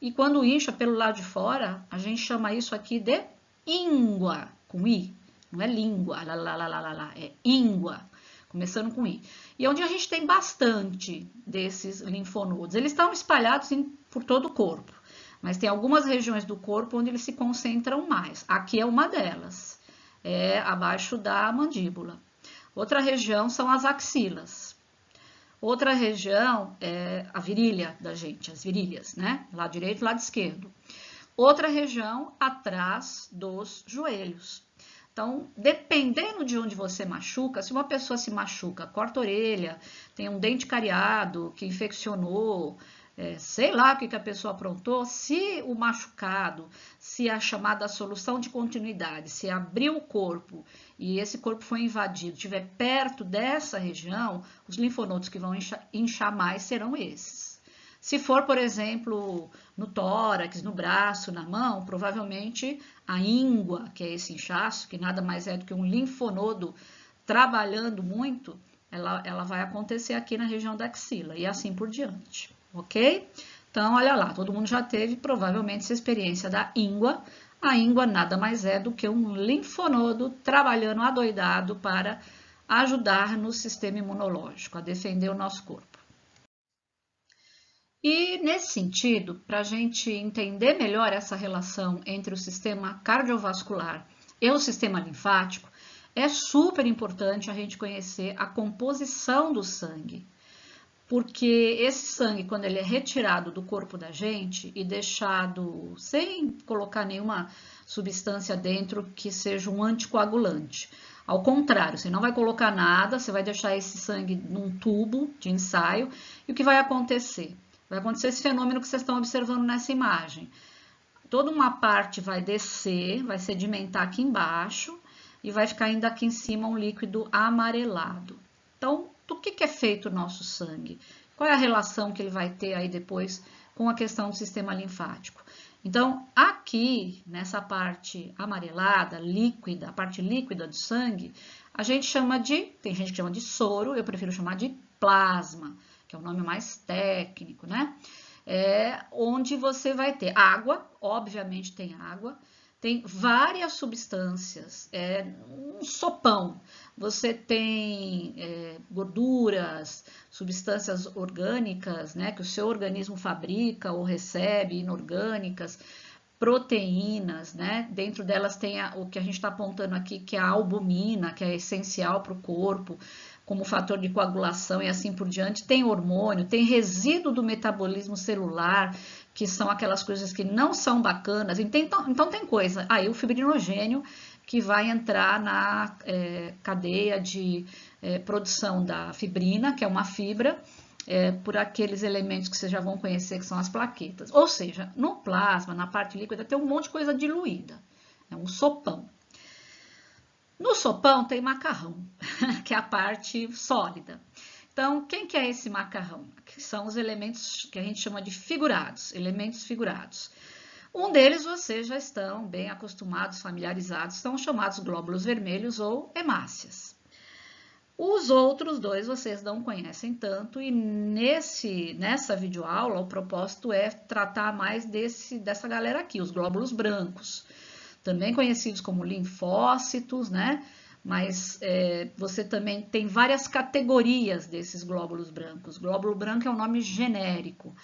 E quando incha pelo lado de fora, a gente chama isso aqui de íngua, com I, não é língua, é íngua, começando com I. E onde a gente tem bastante desses linfonodos, eles estão espalhados por todo o corpo. Mas tem algumas regiões do corpo onde eles se concentram mais. Aqui é uma delas, é abaixo da mandíbula. Outra região são as axilas. Outra região é a virilha da gente, as virilhas, né? Lado direito e lado esquerdo. Outra região atrás dos joelhos. Então, dependendo de onde você machuca, se uma pessoa se machuca, corta a orelha, tem um dente cariado que infeccionou, sei lá o que a pessoa aprontou, se o machucado, se a chamada solução de continuidade, se abrir o corpo e esse corpo foi invadido, estiver perto dessa região, os linfonodos que vão inchar mais serão esses. Se for, por exemplo, no tórax, no braço, na mão, provavelmente a íngua, que é esse inchaço, que nada mais é do que um linfonodo trabalhando muito, ela vai acontecer aqui na região da axila e assim por diante. Ok? Então, olha lá, todo mundo já teve provavelmente essa experiência da íngua. A íngua nada mais é do que um linfonodo trabalhando adoidado para ajudar no sistema imunológico, a defender o nosso corpo. E nesse sentido, para a gente entender melhor essa relação entre o sistema cardiovascular e o sistema linfático, é super importante a gente conhecer a composição do sangue. Porque esse sangue, quando ele é retirado do corpo da gente e deixado sem colocar nenhuma substância dentro que seja um anticoagulante. Ao contrário, você não vai colocar nada, você vai deixar esse sangue num tubo de ensaio. E o que vai acontecer? Vai acontecer esse fenômeno que vocês estão observando nessa imagem. Toda uma parte vai descer, vai sedimentar aqui embaixo e vai ficar ainda aqui em cima um líquido amarelado. Então, do que é feito o nosso sangue? Qual é a relação que ele vai ter aí depois com a questão do sistema linfático? Então, aqui, nessa parte amarelada, líquida, a parte líquida do sangue, a gente chama de, tem gente que chama de soro, eu prefiro chamar de plasma, que é o nome mais técnico, né? Onde você vai ter água, obviamente tem água, tem várias substâncias, um sopão. Você tem gorduras, substâncias orgânicas, né, que o seu organismo fabrica ou recebe, inorgânicas, proteínas, né? Dentro delas tem o que a gente está apontando aqui, que é a albumina, que é essencial para o corpo, como fator de coagulação e assim por diante. Tem hormônio, tem resíduo do metabolismo celular, que são aquelas coisas que não são bacanas. Então tem coisa. Aí o fibrinogênio, que vai entrar na cadeia de produção da fibrina, que é uma fibra, por aqueles elementos que vocês já vão conhecer, que são as plaquetas. Ou seja, no plasma, na parte líquida, tem um monte de coisa diluída. É um sopão. No sopão tem macarrão, que é a parte sólida. Então, quem que é esse macarrão? Que são os elementos que a gente chama de figurados, elementos figurados. Um deles vocês já estão bem acostumados, familiarizados, são chamados glóbulos vermelhos ou hemácias. Os outros dois vocês não conhecem tanto e nessa videoaula o propósito é tratar mais dessa galera aqui, os glóbulos brancos, também conhecidos como linfócitos, né? Mas você também tem várias categorias desses glóbulos brancos. Glóbulo branco é um nome genérico.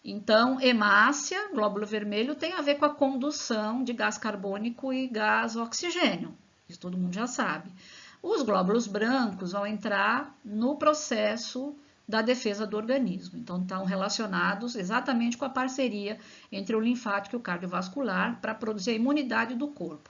Então, hemácia, glóbulo vermelho, tem a ver com a condução de gás carbônico e gás oxigênio. Isso todo mundo já sabe. Os glóbulos brancos vão entrar no processo da defesa do organismo. Então, estão relacionados exatamente com a parceria entre o linfático e o cardiovascular para produzir a imunidade do corpo.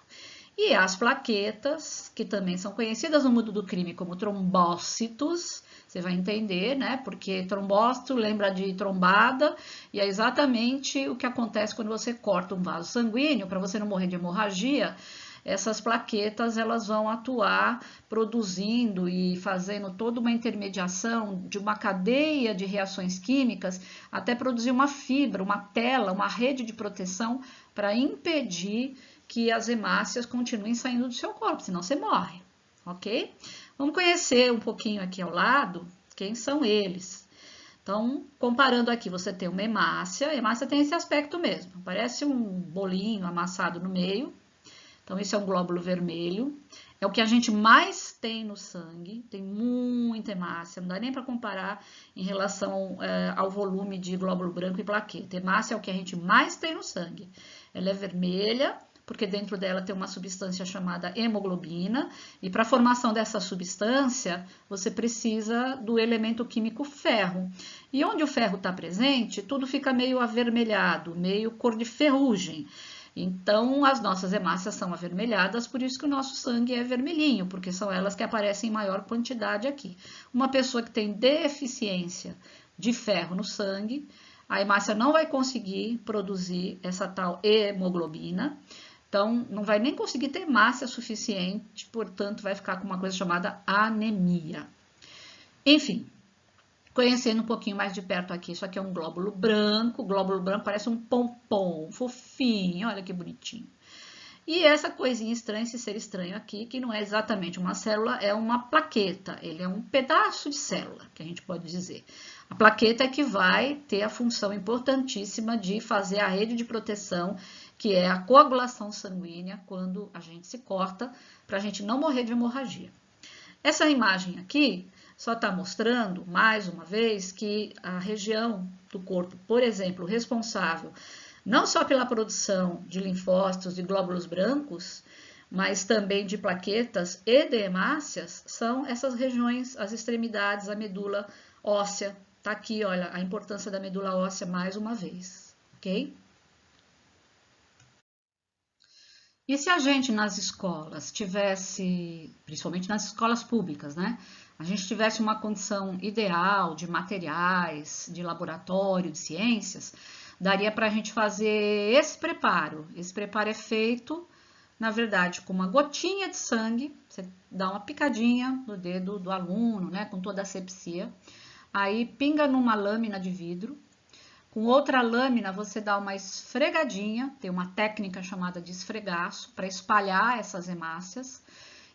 E as plaquetas, que também são conhecidas no mundo do crime como trombócitos, você vai entender, né? Porque trombócito lembra de trombada, e é exatamente o que acontece quando você corta um vaso sanguíneo, para você não morrer de hemorragia. Essas plaquetas elas vão atuar produzindo e fazendo toda uma intermediação de uma cadeia de reações químicas até produzir uma fibra, uma tela, uma rede de proteção para impedir que as hemácias continuem saindo do seu corpo, senão você morre, ok? Vamos conhecer um pouquinho aqui ao lado quem são eles. Então, comparando aqui, você tem uma hemácia, a hemácia tem esse aspecto mesmo, parece um bolinho amassado no meio. Então, esse é um glóbulo vermelho, é o que a gente mais tem no sangue, tem muita hemácia, não dá nem para comparar em relação ao volume de glóbulo branco e plaqueta. Hemácia é o que a gente mais tem no sangue. Ela é vermelha, porque dentro dela tem uma substância chamada hemoglobina, e para a formação dessa substância, você precisa do elemento químico ferro. E onde o ferro está presente, tudo fica meio avermelhado, meio cor de ferrugem. Então, as nossas hemácias são avermelhadas, por isso que o nosso sangue é vermelhinho, porque são elas que aparecem em maior quantidade aqui. Uma pessoa que tem deficiência de ferro no sangue, a hemácia não vai conseguir produzir essa tal hemoglobina, então não vai nem conseguir ter hemácia suficiente, portanto vai ficar com uma coisa chamada anemia. Enfim, conhecendo um pouquinho mais de perto aqui, isso aqui é um glóbulo branco. O glóbulo branco parece um pompom, fofinho, olha que bonitinho. E essa coisinha estranha, esse ser estranho aqui, que não é exatamente uma célula, é uma plaqueta. Ele é um pedaço de célula, que a gente pode dizer. A plaqueta é que vai ter a função importantíssima de fazer a rede de proteção, que é a coagulação sanguínea quando a gente se corta, para a gente não morrer de hemorragia. Essa imagem aqui só está mostrando, mais uma vez, que a região do corpo, por exemplo, responsável não só pela produção de linfócitos e glóbulos brancos, mas também de plaquetas e de hemácias, são essas regiões, as extremidades, a medula óssea. Tá aqui, olha, a importância da medula óssea mais uma vez, ok? E se a gente nas escolas tivesse, principalmente nas escolas públicas, né? A gente tivesse uma condição ideal de materiais, de laboratório, de ciências, daria para a gente fazer esse preparo. Esse preparo é feito, na verdade, com uma gotinha de sangue, você dá uma picadinha no dedo do aluno, né? Com toda a asepsia, aí pinga numa lâmina de vidro. Com outra lâmina, você dá uma esfregadinha, tem uma técnica chamada de esfregaço, para espalhar essas hemácias.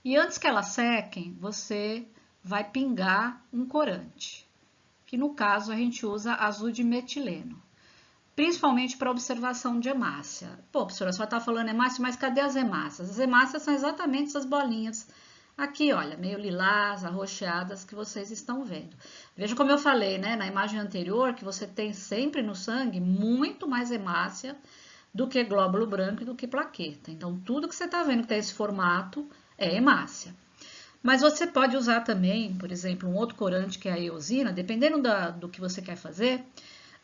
E antes que elas sequem, você vai pingar um corante, que no caso a gente usa azul de metileno, principalmente para observação de hemácia. Pô, professora, você está falando hemácia, mas cadê as hemácias? As hemácias são exatamente essas bolinhas aqui, olha, meio lilás, arroxeadas que vocês estão vendo. Veja como eu falei, né, na imagem anterior, que você tem sempre no sangue muito mais hemácia do que glóbulo branco e do que plaqueta. Então, tudo que você está vendo que tem esse formato é hemácia. Mas você pode usar também, por exemplo, um outro corante que é a eosina, dependendo do que você quer fazer,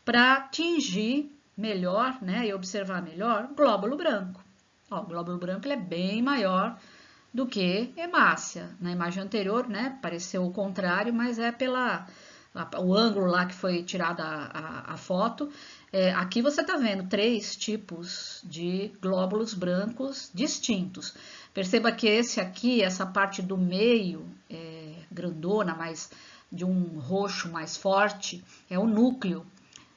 para atingir melhor, né, e observar melhor, glóbulo branco. Ó, o glóbulo branco ele é bem maior do que hemácia. Na imagem anterior, né, pareceu o contrário, mas é o ângulo lá que foi tirada a foto, Aqui você está vendo 3 tipos de glóbulos brancos distintos. Perceba que esse aqui, essa parte do meio, grandona, mais de um roxo mais forte, é o núcleo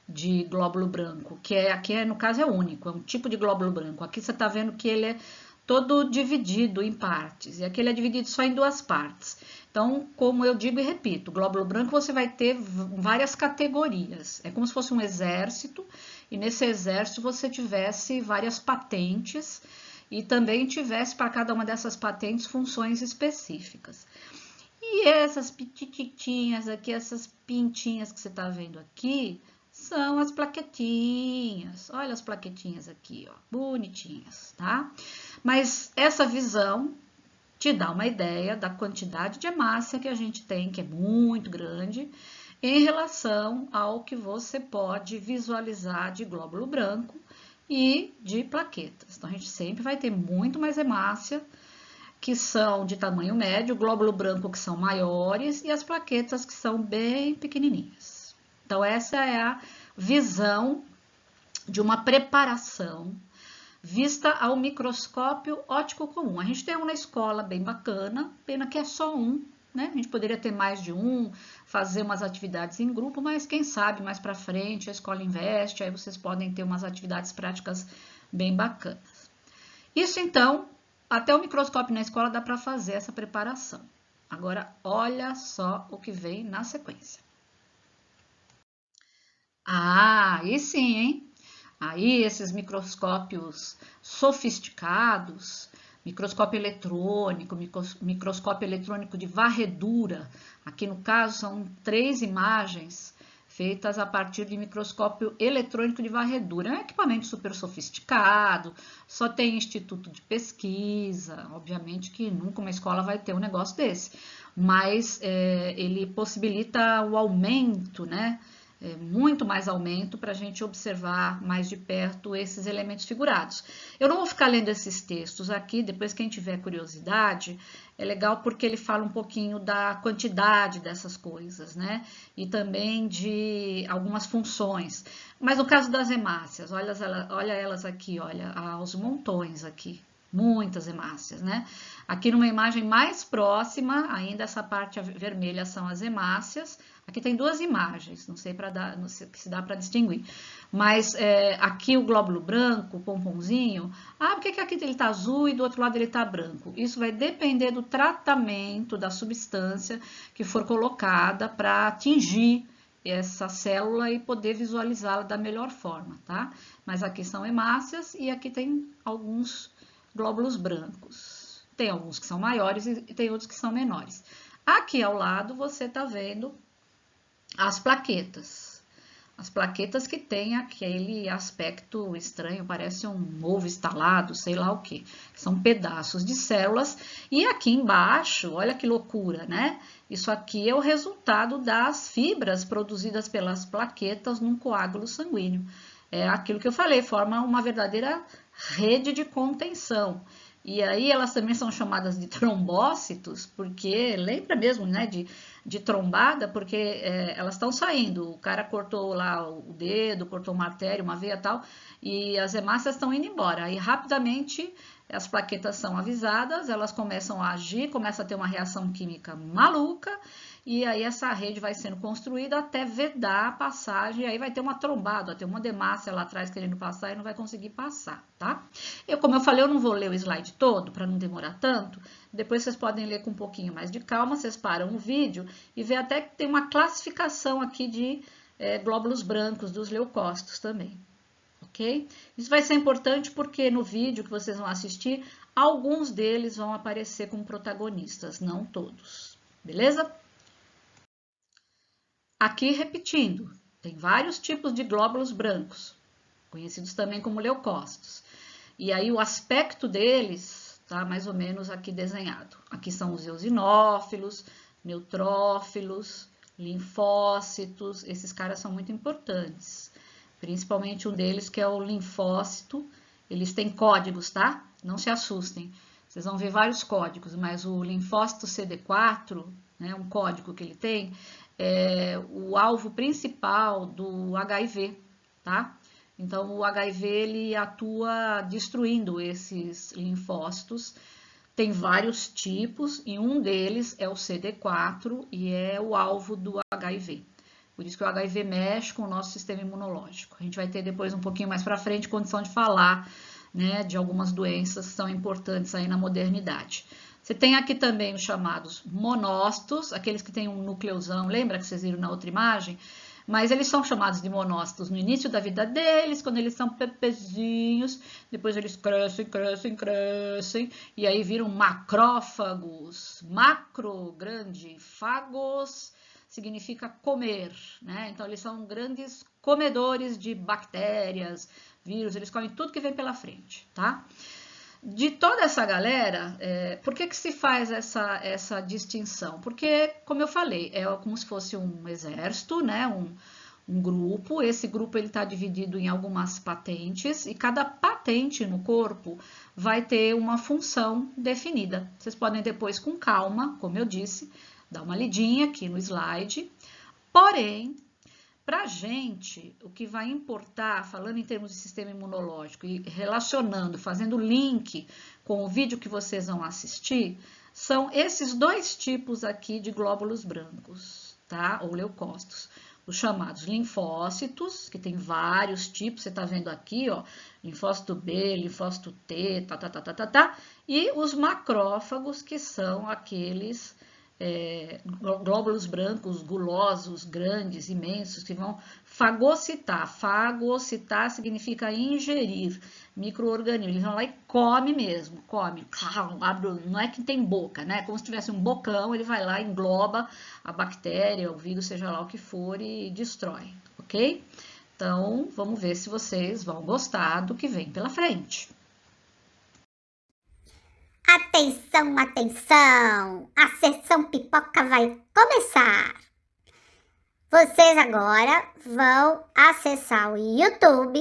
de glóbulo branco, que aqui no caso é único, é um tipo de glóbulo branco. Aqui você está vendo que ele é todo dividido em partes, e aqui ele é dividido só em 2 partes. Então, como eu digo e repito, glóbulo branco você vai ter várias categorias, é como se fosse um exército, e nesse exército você tivesse várias patentes, e também tivesse para cada uma dessas patentes funções específicas. E essas pititinhas aqui, essas pintinhas que você está vendo aqui, são as plaquetinhas. Olha as plaquetinhas aqui, ó, bonitinhas, tá? Mas essa visão te dá uma ideia da quantidade de hemácia que a gente tem, que é muito grande, em relação ao que você pode visualizar de glóbulo branco e de plaquetas. Então, a gente sempre vai ter muito mais hemácia, que são de tamanho médio, o glóbulo branco que são maiores e as plaquetas que são bem pequenininhas. Então, essa é a visão de uma preparação vista ao microscópio óptico comum. A gente tem um na escola bem bacana, pena que é só um, né? A gente poderia ter mais de um, fazer umas atividades em grupo, mas quem sabe mais para frente a escola investe, aí vocês podem ter umas atividades práticas bem bacanas. Isso então, até o microscópio na escola dá para fazer essa preparação. Agora, olha só o que vem na sequência. Aí sim, hein? Aí esses microscópios sofisticados, microscópio eletrônico, microscópio eletrônico de varredura. Aqui no caso são 3 imagens feitas a partir de microscópio eletrônico de varredura. É um equipamento super sofisticado, só tem instituto de pesquisa. Obviamente que nunca uma escola vai ter um negócio desse, mas ele possibilita o aumento, né? Muito mais aumento para a gente observar mais de perto esses elementos figurados. Eu não vou ficar lendo esses textos aqui, depois quem tiver curiosidade, é legal porque ele fala um pouquinho da quantidade dessas coisas, né? E também de algumas funções. Mas no caso das hemácias, olha elas aqui, olha, aos montões aqui. Muitas hemácias, né? Aqui numa imagem mais próxima, ainda essa parte vermelha são as hemácias. Aqui tem 2 imagens, não sei se dá para distinguir. Mas aqui o glóbulo branco, o pomponzinho, por que aqui ele está azul e do outro lado ele está branco? Isso vai depender do tratamento da substância que for colocada para atingir essa célula e poder visualizá-la da melhor forma, tá? Mas aqui são hemácias e aqui tem alguns glóbulos brancos. Tem alguns que são maiores e tem outros que são menores. Aqui ao lado você está vendo as plaquetas. As plaquetas que têm aquele aspecto estranho, parece um ovo estalado, sei lá o que. São pedaços de células. E aqui embaixo, olha que loucura, né? Isso aqui é o resultado das fibras produzidas pelas plaquetas num coágulo sanguíneo. É aquilo que eu falei, forma uma verdadeira rede de contenção. E aí elas também são chamadas de trombócitos, porque lembra mesmo, né, de trombada, porque elas estão saindo. O cara cortou lá o dedo, cortou uma artéria, uma veia e tal, e as hemácias estão indo embora. Aí rapidamente as plaquetas são avisadas, elas começam a agir, começa a ter uma reação química maluca, e aí essa rede vai sendo construída até vedar a passagem, e aí vai ter uma trombada, vai ter uma hemácia lá atrás querendo passar e não vai conseguir passar, tá? Como eu falei, eu não vou ler o slide todo para não demorar tanto, depois vocês podem ler com um pouquinho mais de calma, vocês param o vídeo e vê até que tem uma classificação aqui de glóbulos brancos dos leucócitos também. Ok? Isso vai ser importante porque no vídeo que vocês vão assistir, alguns deles vão aparecer como protagonistas, não todos. Beleza? Aqui repetindo, tem vários tipos de glóbulos brancos, conhecidos também como leucócitos. E aí o aspecto deles tá mais ou menos aqui desenhado. Aqui são os eosinófilos, neutrófilos, linfócitos, esses caras são muito importantes. Principalmente um deles que é o linfócito, eles têm códigos, tá? Não se assustem, vocês vão ver vários códigos, mas o linfócito CD4, né, um código que ele tem, é o alvo principal do HIV, tá? Então, o HIV ele atua destruindo esses linfócitos. Tem vários tipos e um deles é o CD4 e é o alvo do HIV. Por isso que o HIV mexe com o nosso sistema imunológico. A gente vai ter depois um pouquinho mais para frente condição de falar, né, de algumas doenças que são importantes aí na modernidade. Você tem aqui também os chamados monócitos, aqueles que têm um núcleozão, lembra que vocês viram na outra imagem? Mas eles são chamados de monócitos no início da vida deles, quando eles são bebezinhos, depois eles crescem, e aí viram macrófagos, macro, grande, fagos, significa comer, né? Então eles são grandes comedores de bactérias, vírus, eles comem tudo que vem pela frente, tá? De toda essa galera, por que se faz essa distinção? Porque, como eu falei, é como se fosse um exército, né? Um grupo. Esse grupo ele está dividido em algumas patentes e cada patente no corpo vai ter uma função definida. Vocês podem depois, com calma, como eu disse, dar uma lidinha aqui no slide. Porém, para a gente, o que vai importar, falando em termos de sistema imunológico e relacionando, fazendo link com o vídeo que vocês vão assistir, são esses dois tipos aqui de glóbulos brancos, tá? Ou leucócitos. Os chamados linfócitos, que tem vários tipos, você tá vendo aqui, ó, linfócito B, linfócito T, e os macrófagos, que são aqueles glóbulos brancos gulosos, grandes, imensos, que vão fagocitar. Fagocitar significa ingerir micro-organismos. Eles vão lá e come mesmo, come. Não é que tem boca, né? Como se tivesse um bocão, ele vai lá, engloba a bactéria, o vírus, seja lá o que for, e destrói, ok? Então, vamos ver se vocês vão gostar do que vem pela frente.
Atenção, atenção! A sessão pipoca vai começar! Vocês agora vão acessar o YouTube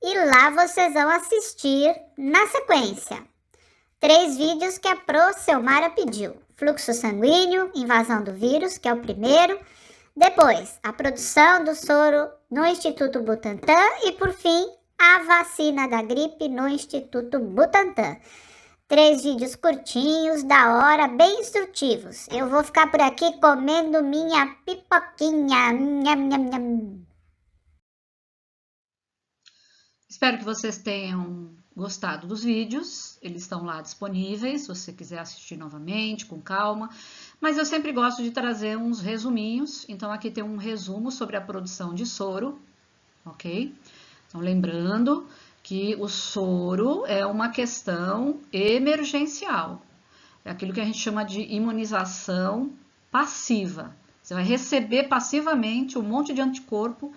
e lá vocês vão assistir na sequência 3 vídeos que a Pro Selmara pediu. Fluxo sanguíneo, invasão do vírus, que é o primeiro. Depois, a produção do soro no Instituto Butantan. E por fim, a vacina da gripe no Instituto Butantan. 3 vídeos curtinhos, da hora, bem instrutivos. Eu vou ficar por aqui comendo minha pipoquinha. Nham, nham, nham.
Espero que vocês tenham gostado dos vídeos. Eles estão lá disponíveis, se você quiser assistir novamente, com calma. Mas eu sempre gosto de trazer uns resuminhos. Então, aqui tem um resumo sobre a produção de soro, ok? Então, lembrando que o soro é uma questão emergencial. É aquilo que a gente chama de imunização passiva. Você vai receber passivamente um monte de anticorpo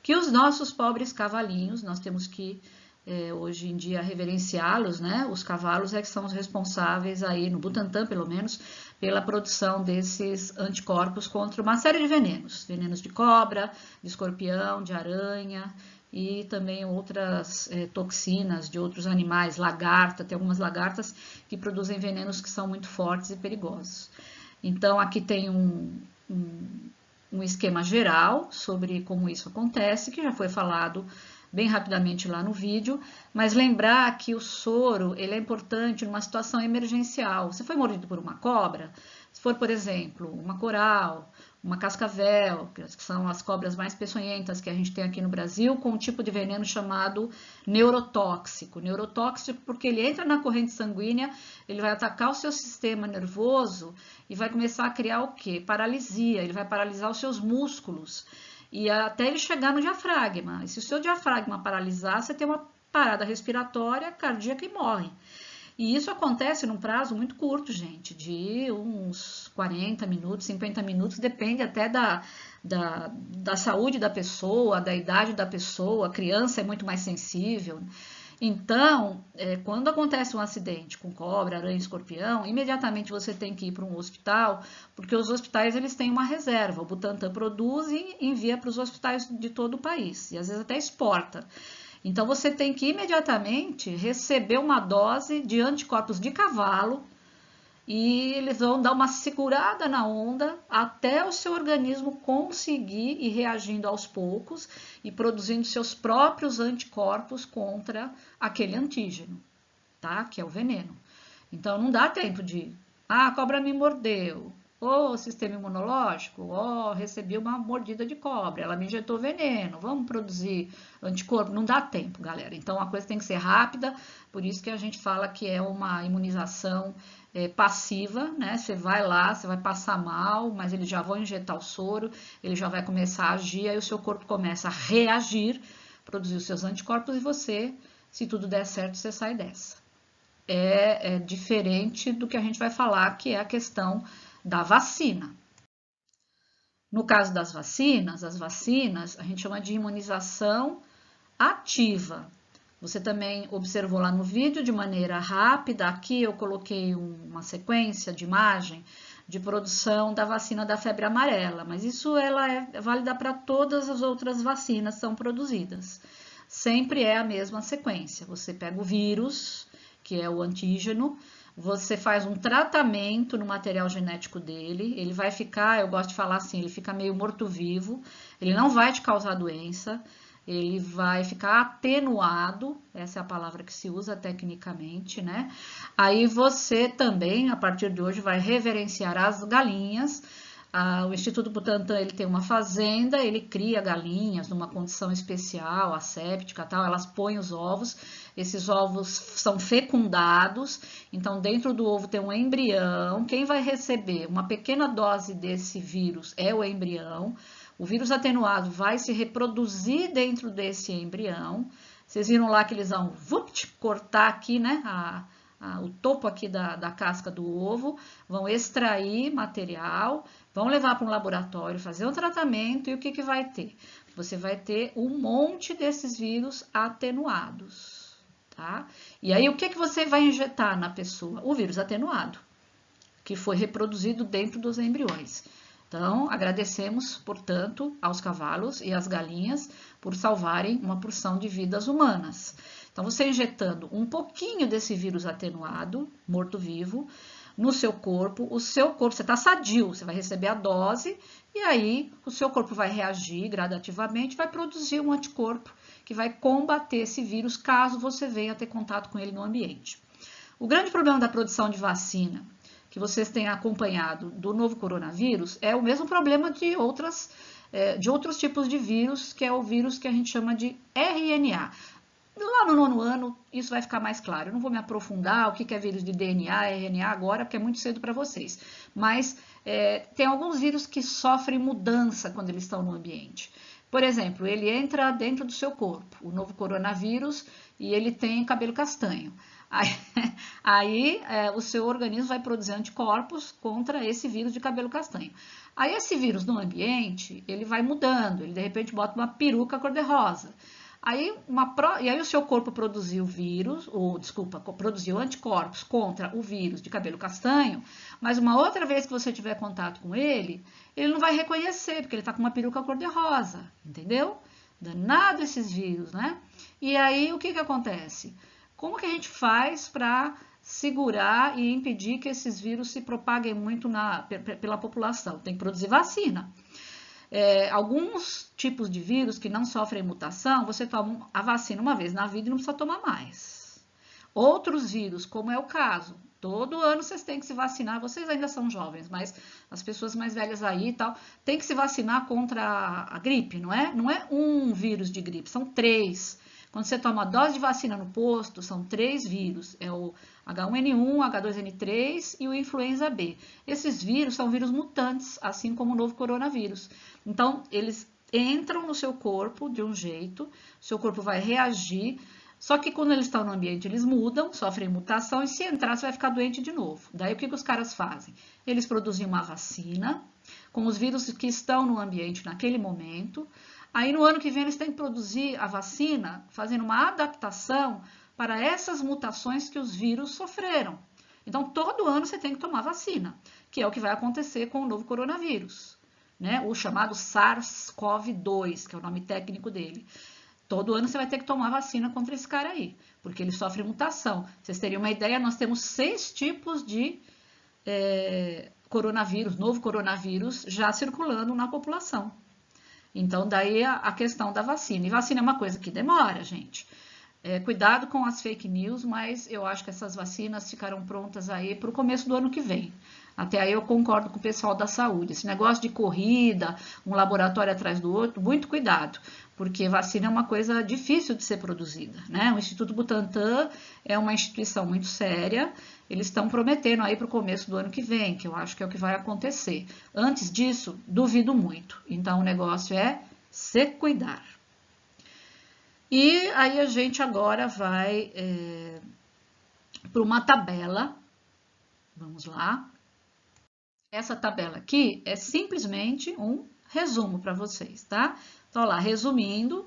que os nossos pobres cavalinhos, nós temos que hoje em dia reverenciá-los, né? Os cavalos é que são os responsáveis aí, no Butantan pelo menos, pela produção desses anticorpos contra uma série de venenos. Venenos de cobra, de escorpião, de aranha, e também outras toxinas de outros animais, lagarta, tem algumas lagartas que produzem venenos que são muito fortes e perigosos. Então, aqui tem um esquema geral sobre como isso acontece, que já foi falado bem rapidamente lá no vídeo, mas lembrar que o soro ele é importante numa situação emergencial. Se foi mordido por uma cobra, se for, por exemplo, uma coral, uma cascavel, que são as cobras mais peçonhentas que a gente tem aqui no Brasil, com um tipo de veneno chamado neurotóxico. Neurotóxico porque ele entra na corrente sanguínea, ele vai atacar o seu sistema nervoso e vai começar a criar o quê? Paralisia, ele vai paralisar os seus músculos e até ele chegar no diafragma. E se o seu diafragma paralisar, você tem uma parada respiratória, cardíaca e morre. E isso acontece num prazo muito curto, gente, de uns 40 minutos, 50 minutos, depende até da saúde da pessoa, da idade da pessoa, a criança é muito mais sensível. Então, quando acontece um acidente com cobra, aranha, escorpião, imediatamente você tem que ir para um hospital, porque os hospitais eles têm uma reserva, o Butantan produz e envia para os hospitais de todo o país, e às vezes até exporta. Então, você tem que imediatamente receber uma dose de anticorpos de cavalo e eles vão dar uma segurada na onda até o seu organismo conseguir ir reagindo aos poucos e produzindo seus próprios anticorpos contra aquele antígeno, tá? Que é o veneno. Então não dá tempo de, a cobra me mordeu, ou sistema imunológico, ó, recebi uma mordida de cobra, ela me injetou veneno, vamos produzir anticorpo. Não dá tempo, galera. Então a coisa tem que ser rápida, por isso que a gente fala que é uma imunização passiva, né? Você vai lá, você vai passar mal, mas eles já vão injetar o soro, ele já vai começar a agir, aí o seu corpo começa a reagir, produzir os seus anticorpos e você, se tudo der certo, você sai dessa. É diferente do que a gente vai falar, que é a questão da vacina. No caso das vacinas, as vacinas a gente chama de imunização ativa. Você também observou lá no vídeo de maneira rápida, aqui eu coloquei uma sequência de imagem de produção da vacina da febre amarela, mas isso ela é válida para todas as outras vacinas que são produzidas. Sempre é a mesma sequência. Você pega o vírus, que é o antígeno, você faz um tratamento no material genético dele, ele vai ficar, eu gosto de falar assim, ele fica meio morto-vivo, ele não vai te causar doença, ele vai ficar atenuado, essa é a palavra que se usa tecnicamente, né? Aí você também, a partir de hoje, vai reverenciar as galinhas. O Instituto Butantan, ele tem uma fazenda, ele cria galinhas numa condição especial, asséptica, tal, elas põem os ovos, esses ovos são fecundados, então dentro do ovo tem um embrião, quem vai receber uma pequena dose desse vírus é o embrião, o vírus atenuado vai se reproduzir dentro desse embrião, vocês viram lá que eles vão cortar aqui, né, o topo aqui da casca do ovo, vão extrair material, vão levar para um laboratório, fazer um tratamento e o que vai ter? Você vai ter um monte desses vírus atenuados, tá? E aí o que você vai injetar na pessoa? O vírus atenuado, que foi reproduzido dentro dos embriões. Então, agradecemos, portanto, aos cavalos e às galinhas por salvarem uma porção de vidas humanas. Então, você injetando um pouquinho desse vírus atenuado, morto-vivo, no seu corpo, você está sadio, você vai receber a dose e aí o seu corpo vai reagir gradativamente, vai produzir um anticorpo que vai combater esse vírus caso você venha ter contato com ele no ambiente. O grande problema da produção de vacina que vocês têm acompanhado do novo coronavírus é o mesmo problema de outros tipos de vírus, que é o vírus que a gente chama de RNA. Lá no 9º ano, isso vai ficar mais claro. Eu não vou me aprofundar o que é vírus de DNA, RNA agora, porque é muito cedo para vocês. Mas tem alguns vírus que sofrem mudança quando eles estão no ambiente. Por exemplo, ele entra dentro do seu corpo, o novo coronavírus, e ele tem cabelo castanho. Aí o seu organismo vai produzir anticorpos contra esse vírus de cabelo castanho. Aí esse vírus no ambiente, ele vai mudando, ele de repente bota uma peruca cor-de-rosa. E aí o seu corpo produziu produziu anticorpos contra o vírus de cabelo castanho, mas uma outra vez que você tiver contato com ele, ele não vai reconhecer, porque ele está com uma peruca cor-de-rosa, entendeu? Danado esses vírus, né? E aí o que acontece? Como que a gente faz para segurar e impedir que esses vírus se propaguem muito pela população? Tem que produzir vacina. Alguns tipos de vírus que não sofrem mutação, você toma a vacina uma vez na vida e não precisa tomar mais. Outros vírus, como é o caso, todo ano vocês têm que se vacinar, vocês ainda são jovens, mas as pessoas mais velhas aí e tal, tem que se vacinar contra a gripe, não é? Não é um vírus de gripe, são 3. Quando você toma a dose de vacina no posto, são 3 vírus, é o H1N1, H2N3 e o influenza B. Esses vírus são vírus mutantes, assim como o novo coronavírus. Então, eles entram no seu corpo de um jeito, seu corpo vai reagir, só que quando eles estão no ambiente, eles mudam, sofrem mutação, e se entrar, você vai ficar doente de novo. Daí, o que os caras fazem? Eles produzem uma vacina com os vírus que estão no ambiente naquele momento. Aí, no ano que vem, eles têm que produzir a vacina, fazendo uma adaptação para essas mutações que os vírus sofreram. Então, todo ano você tem que tomar vacina, que é o que vai acontecer com o novo coronavírus, né? O chamado SARS-CoV-2, que é o nome técnico dele. Todo ano você vai ter que tomar vacina contra esse cara aí, porque ele sofre mutação. Pra vocês terem uma ideia, nós temos 6 tipos de coronavírus, novo coronavírus já circulando na população. Então, daí a questão da vacina. E vacina é uma coisa que demora, gente. Cuidado com as fake news, mas eu acho que essas vacinas ficarão prontas aí para o começo do ano que vem. Até aí eu concordo com o pessoal da saúde. Esse negócio de corrida, um laboratório atrás do outro, muito cuidado, porque vacina é uma coisa difícil de ser produzida, né? O Instituto Butantan é uma instituição muito séria, eles estão prometendo aí para o começo do ano que vem, que eu acho que é o que vai acontecer. Antes disso, duvido muito. Então o negócio é se cuidar. E aí a gente agora vai para uma tabela. Vamos lá. Essa tabela aqui é simplesmente um resumo para vocês, tá? Então, lá, resumindo,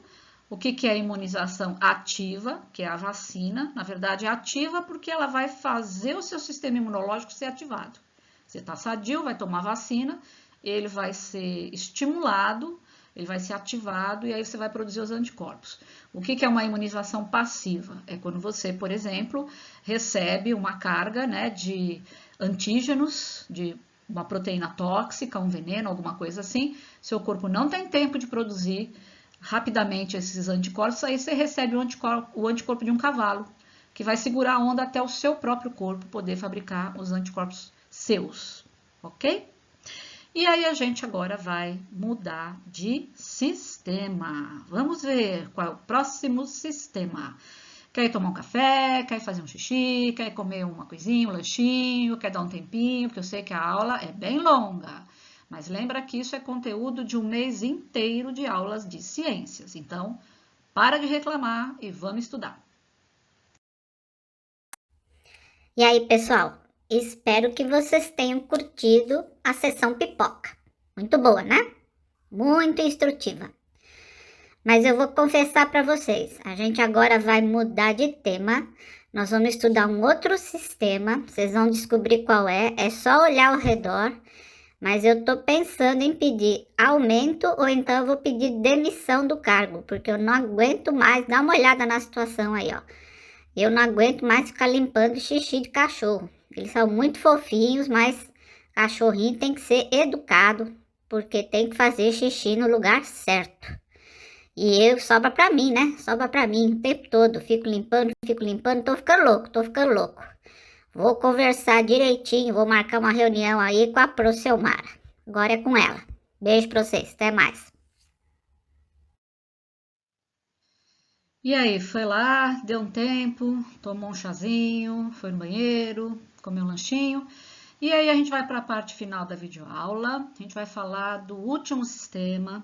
o que é a imunização ativa, que é a vacina. Na verdade, é ativa porque ela vai fazer o seu sistema imunológico ser ativado. Você está sadio, vai tomar vacina, ele vai ser estimulado, ele vai ser ativado e aí você vai produzir os anticorpos. O que é uma imunização passiva? É quando você, por exemplo, recebe uma carga, né, de antígenos, de uma proteína tóxica, um veneno, alguma coisa assim, seu corpo não tem tempo de produzir rapidamente esses anticorpos, aí você recebe o anticorpo de um cavalo, que vai segurar a onda até o seu próprio corpo poder fabricar os anticorpos seus, ok? E aí a gente agora vai mudar de sistema. Vamos ver qual é o próximo sistema. Quer ir tomar um café, quer ir fazer um xixi, quer ir comer uma coisinha, um lanchinho, quer dar um tempinho, porque eu sei que a aula é bem longa. Mas lembra que isso é conteúdo de um mês inteiro de aulas de ciências. Então, para de reclamar e vamos estudar.
E aí, pessoal? Espero que vocês tenham curtido a sessão pipoca. Muito boa, né? Muito instrutiva. Mas eu vou confessar para vocês, a gente agora vai mudar de tema. Nós vamos estudar um outro sistema, vocês vão descobrir qual é só olhar ao redor. Mas eu tô pensando em pedir aumento ou então eu vou pedir demissão do cargo, porque eu não aguento mais. Dá uma olhada na situação aí, ó. Eu não aguento mais ficar limpando xixi de cachorro. Eles são muito fofinhos, mas cachorrinho tem que ser educado, porque tem que fazer xixi no lugar certo. E sobra pra mim, né? Sobra pra mim o tempo todo. Fico limpando, tô ficando louco. Vou conversar direitinho, vou marcar uma reunião aí com a Procelmara. Agora é com ela. Beijo pra vocês, até mais.
E aí, foi lá, deu um tempo, tomou um chazinho, foi no banheiro, comeu um lanchinho. E aí a gente vai para a parte final da videoaula. A gente vai falar do último sistema.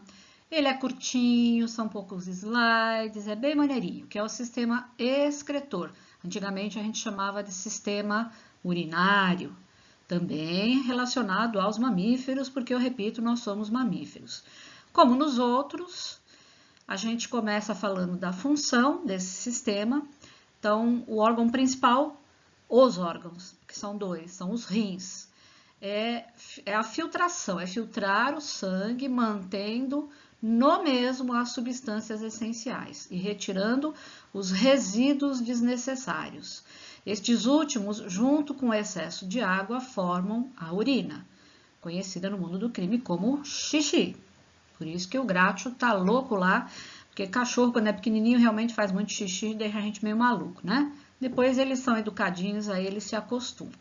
Ele é curtinho, são poucos slides, é bem maneirinho, que é o sistema excretor. Antigamente a gente chamava de sistema urinário, também relacionado aos mamíferos, porque eu repito, nós somos mamíferos. Como nos outros, a gente começa falando da função desse sistema. Então, o órgão principal, os órgãos, que são dois, são os rins. É a filtração, é filtrar o sangue, mantendo no mesmo as substâncias essenciais e retirando os resíduos desnecessários. Estes últimos, junto com o excesso de água, formam a urina, conhecida no mundo do crime como xixi. Por isso que o Grácio tá louco lá, porque cachorro, quando é pequenininho, realmente faz muito xixi e deixa a gente meio maluco, né? Depois eles são educadinhos, aí eles se acostumam.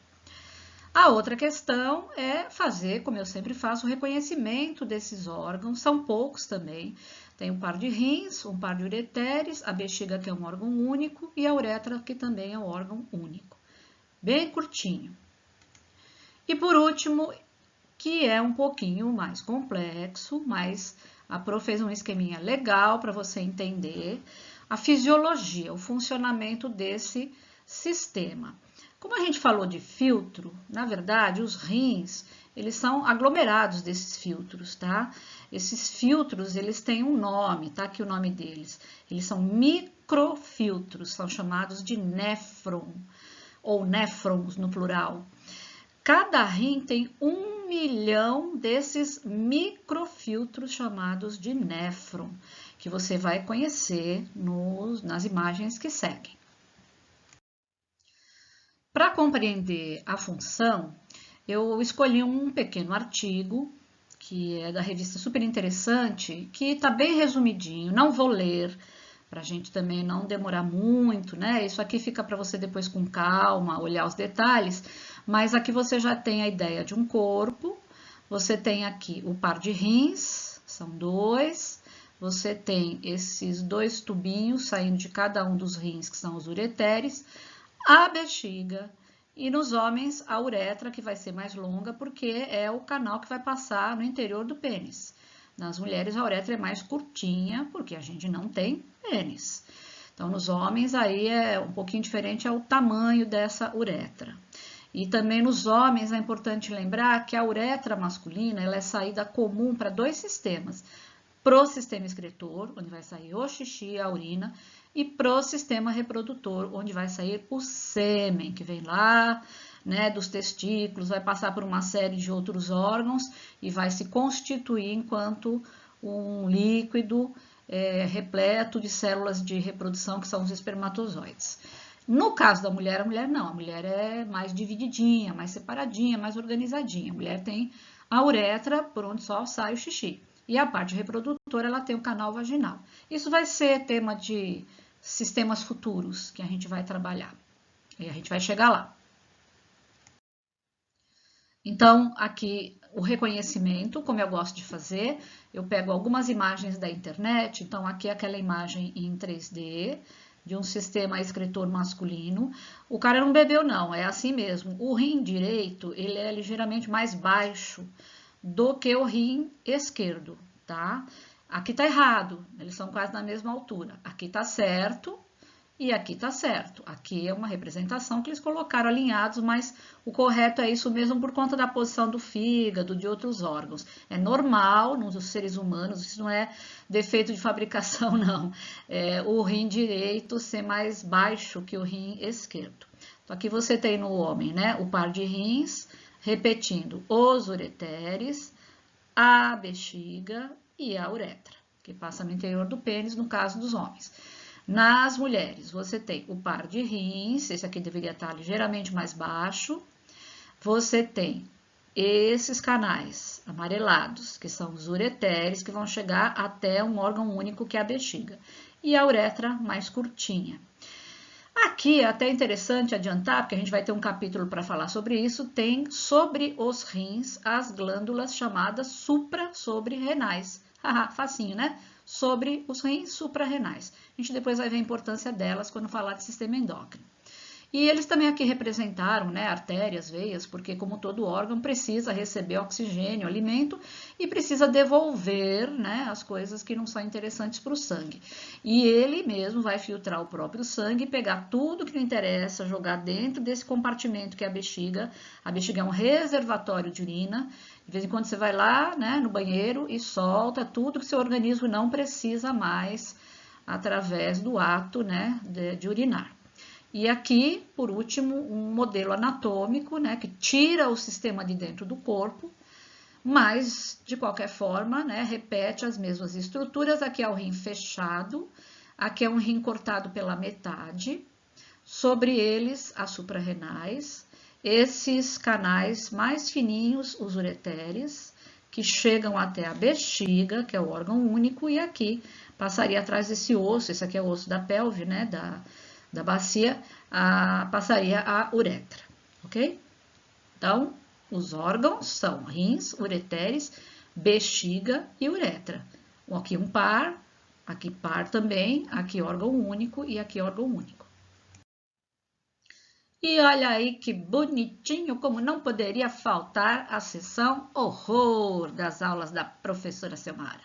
A outra questão é fazer, como eu sempre faço, o reconhecimento desses órgãos. São poucos também. Tem um par de rins, um par de ureteres, a bexiga, que é um órgão único, e a uretra, que também é um órgão único. Bem curtinho. E por último, que é um pouquinho mais complexo, mas a Pro fez um esqueminha legal para você entender a fisiologia, o funcionamento desse sistema. Como a gente falou de filtro, na verdade, os rins, eles são aglomerados desses filtros, tá? Esses filtros, eles têm um nome, tá? Aqui o nome deles. Eles são microfiltros, são chamados de néfron, ou néfrons no plural. Cada rim tem 1 milhão desses microfiltros chamados de néfron, que você vai conhecer nas imagens que seguem. Para compreender a função, eu escolhi um pequeno artigo, que é da revista Super Interessante, que está bem resumidinho, não vou ler, para a gente também não demorar muito, né? Isso aqui fica para você depois com calma, olhar os detalhes, mas aqui você já tem a ideia de um corpo, você tem aqui o par de rins, são dois, você tem esses dois tubinhos saindo de cada um dos rins, que são os ureteres, a bexiga, e nos homens a uretra, que vai ser mais longa, porque é o canal que vai passar no interior do pênis. Nas mulheres a uretra é mais curtinha, porque a gente não tem pênis. Então, nos homens aí é um pouquinho diferente, é o tamanho dessa uretra. E também nos homens é importante lembrar que a uretra masculina ela é saída comum para dois sistemas. Pro sistema excretor, onde vai sair o xixi, a urina, e pro sistema reprodutor, onde vai sair o sêmen, que vem lá, né, dos testículos, vai passar por uma série de outros órgãos e vai se constituir enquanto um líquido repleto de células de reprodução, que são os espermatozoides. No caso da mulher, a mulher não, a mulher é mais divididinha, mais separadinha, mais organizadinha. A mulher tem a uretra, por onde só sai o xixi. E a parte reprodutora, ela tem o canal vaginal. Isso vai ser tema de sistemas futuros que a gente vai trabalhar. E a gente vai chegar lá. Então, aqui o reconhecimento, como eu gosto de fazer, eu pego algumas imagens da internet. Então, aqui é aquela imagem em 3D de um sistema excretor masculino. O cara não bebeu, não, é assim mesmo. O rim direito, ele é ligeiramente mais baixo do que o rim esquerdo, tá? Aqui tá errado, eles são quase na mesma altura. Aqui tá certo e aqui tá certo. Aqui é uma representação que eles colocaram alinhados, mas o correto é isso mesmo por conta da posição do fígado, de outros órgãos. É normal nos seres humanos, isso não é defeito de fabricação, não. É o rim direito ser mais baixo que o rim esquerdo. Então, aqui você tem no homem, né, o par de rins, repetindo os ureteres, a bexiga e a uretra, que passa no interior do pênis, no caso dos homens. Nas mulheres, você tem o par de rins, esse aqui deveria estar ligeiramente mais baixo. Você tem esses canais amarelados, que são os ureteres, que vão chegar até um órgão único, que é a bexiga. E a uretra mais curtinha. Aqui é até interessante adiantar, porque a gente vai ter um capítulo para falar sobre isso, tem sobre os rins as glândulas chamadas supra-sobre-renais. Haha, facinho, né? Sobre os rins suprarrenais. A gente depois vai ver a importância delas quando falar de sistema endócrino. E eles também aqui representaram, né, artérias, veias, porque como todo órgão precisa receber oxigênio, alimento e precisa devolver, né, as coisas que não são interessantes para o sangue. E ele mesmo vai filtrar o próprio sangue, pegar tudo que não interessa, jogar dentro desse compartimento que é a bexiga. A bexiga é um reservatório de urina. De vez em quando você vai lá, né, no banheiro e solta tudo que seu organismo não precisa mais através do ato, né, de urinar. E aqui, por último, um modelo anatômico, né, que tira o sistema de dentro do corpo, mas, de qualquer forma, né, repete as mesmas estruturas. Aqui é o rim fechado, aqui é um rim cortado pela metade, sobre eles as suprarrenais, esses canais mais fininhos, os ureteres, que chegam até a bexiga, que é o órgão único, e aqui passaria atrás desse osso, esse aqui é o osso da pelve, né, da bacia, passaria a uretra, ok? Então, os órgãos são rins, ureteres, bexiga e uretra. Aqui um par, aqui par também, aqui órgão único e aqui órgão único. E olha aí que bonitinho, como não poderia faltar a sessão horror das aulas da professora Selmara.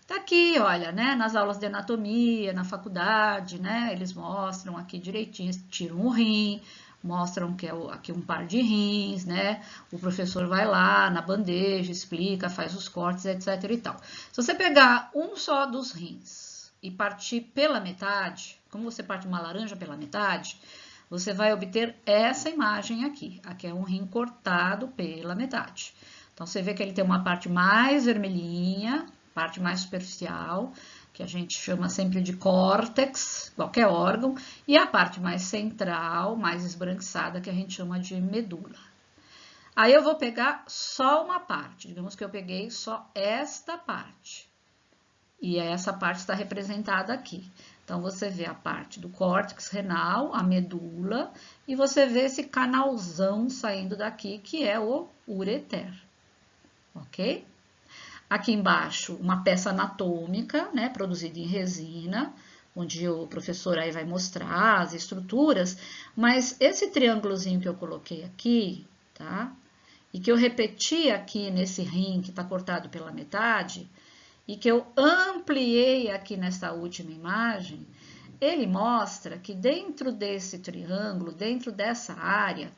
Tá aqui, olha, né, nas aulas de anatomia, na faculdade, né, eles mostram aqui direitinho, tiram o rim, mostram que é aqui um par de rins, né, o professor vai lá na bandeja, explica, faz os cortes, etc e tal. Se você pegar um só dos rins e partir pela metade, como você parte uma laranja pela metade, você vai obter essa imagem aqui. Aqui é um rim cortado pela metade. Então, você vê que ele tem uma parte mais vermelhinha, parte mais superficial, que a gente chama sempre de córtex, qualquer órgão, e a parte mais central, mais esbranquiçada, que a gente chama de medula. Aí eu vou pegar só uma parte, digamos que eu peguei só esta parte. E essa parte está representada aqui. Então, você vê a parte do córtex renal, a medula, e você vê esse canalzão saindo daqui, que é o ureter, ok? Aqui embaixo, uma peça anatômica, né, produzida em resina, onde o professor aí vai mostrar as estruturas, mas esse triângulozinho que eu coloquei aqui, tá? E que eu repeti aqui nesse rim que está cortado pela metade, e que eu ampliei aqui nessa última imagem, ele mostra que dentro desse triângulo, dentro dessa área,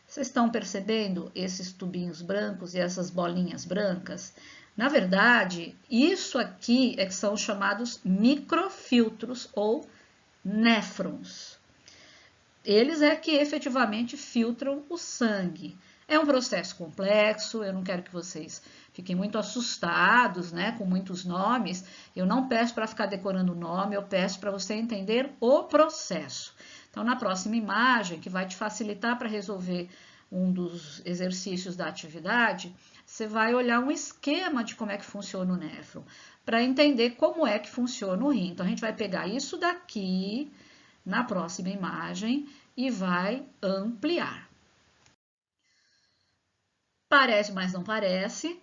vocês estão percebendo esses tubinhos brancos e essas bolinhas brancas? Na verdade, isso aqui é que são chamados microfiltros ou néfrons. Eles é que efetivamente filtram o sangue. É um processo complexo, eu não quero que vocês fiquem muito assustados, né, com muitos nomes. Eu não peço para ficar decorando o nome, eu peço para você entender o processo. Então, na próxima imagem, que vai te facilitar para resolver um dos exercícios da atividade, você vai olhar um esquema de como é que funciona o néfron, para entender como é que funciona o rim. Então, a gente vai pegar isso daqui na próxima imagem e vai ampliar. Parece, mas não parece,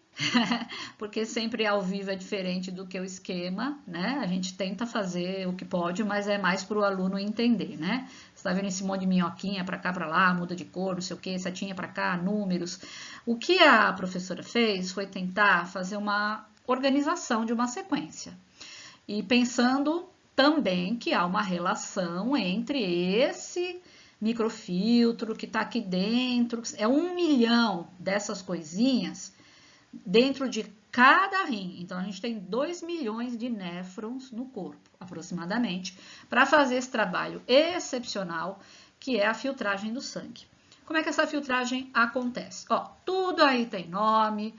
porque sempre ao vivo é diferente do que o esquema, né? A gente tenta fazer o que pode, mas é mais para o aluno entender, né? Você tá vendo esse monte de minhoquinha para cá, para lá, muda de cor, não sei o que, setinha para cá, números. O que a professora fez foi tentar fazer uma organização de uma sequência. E pensando também que há uma relação entre esse microfiltro que está aqui dentro, é 1 milhão dessas coisinhas dentro de cada rim. Então, a gente tem 2 milhões de néfrons no corpo, aproximadamente, para fazer esse trabalho excepcional que é a filtragem do sangue. Como é que essa filtragem acontece? Ó, tudo aí tem nome,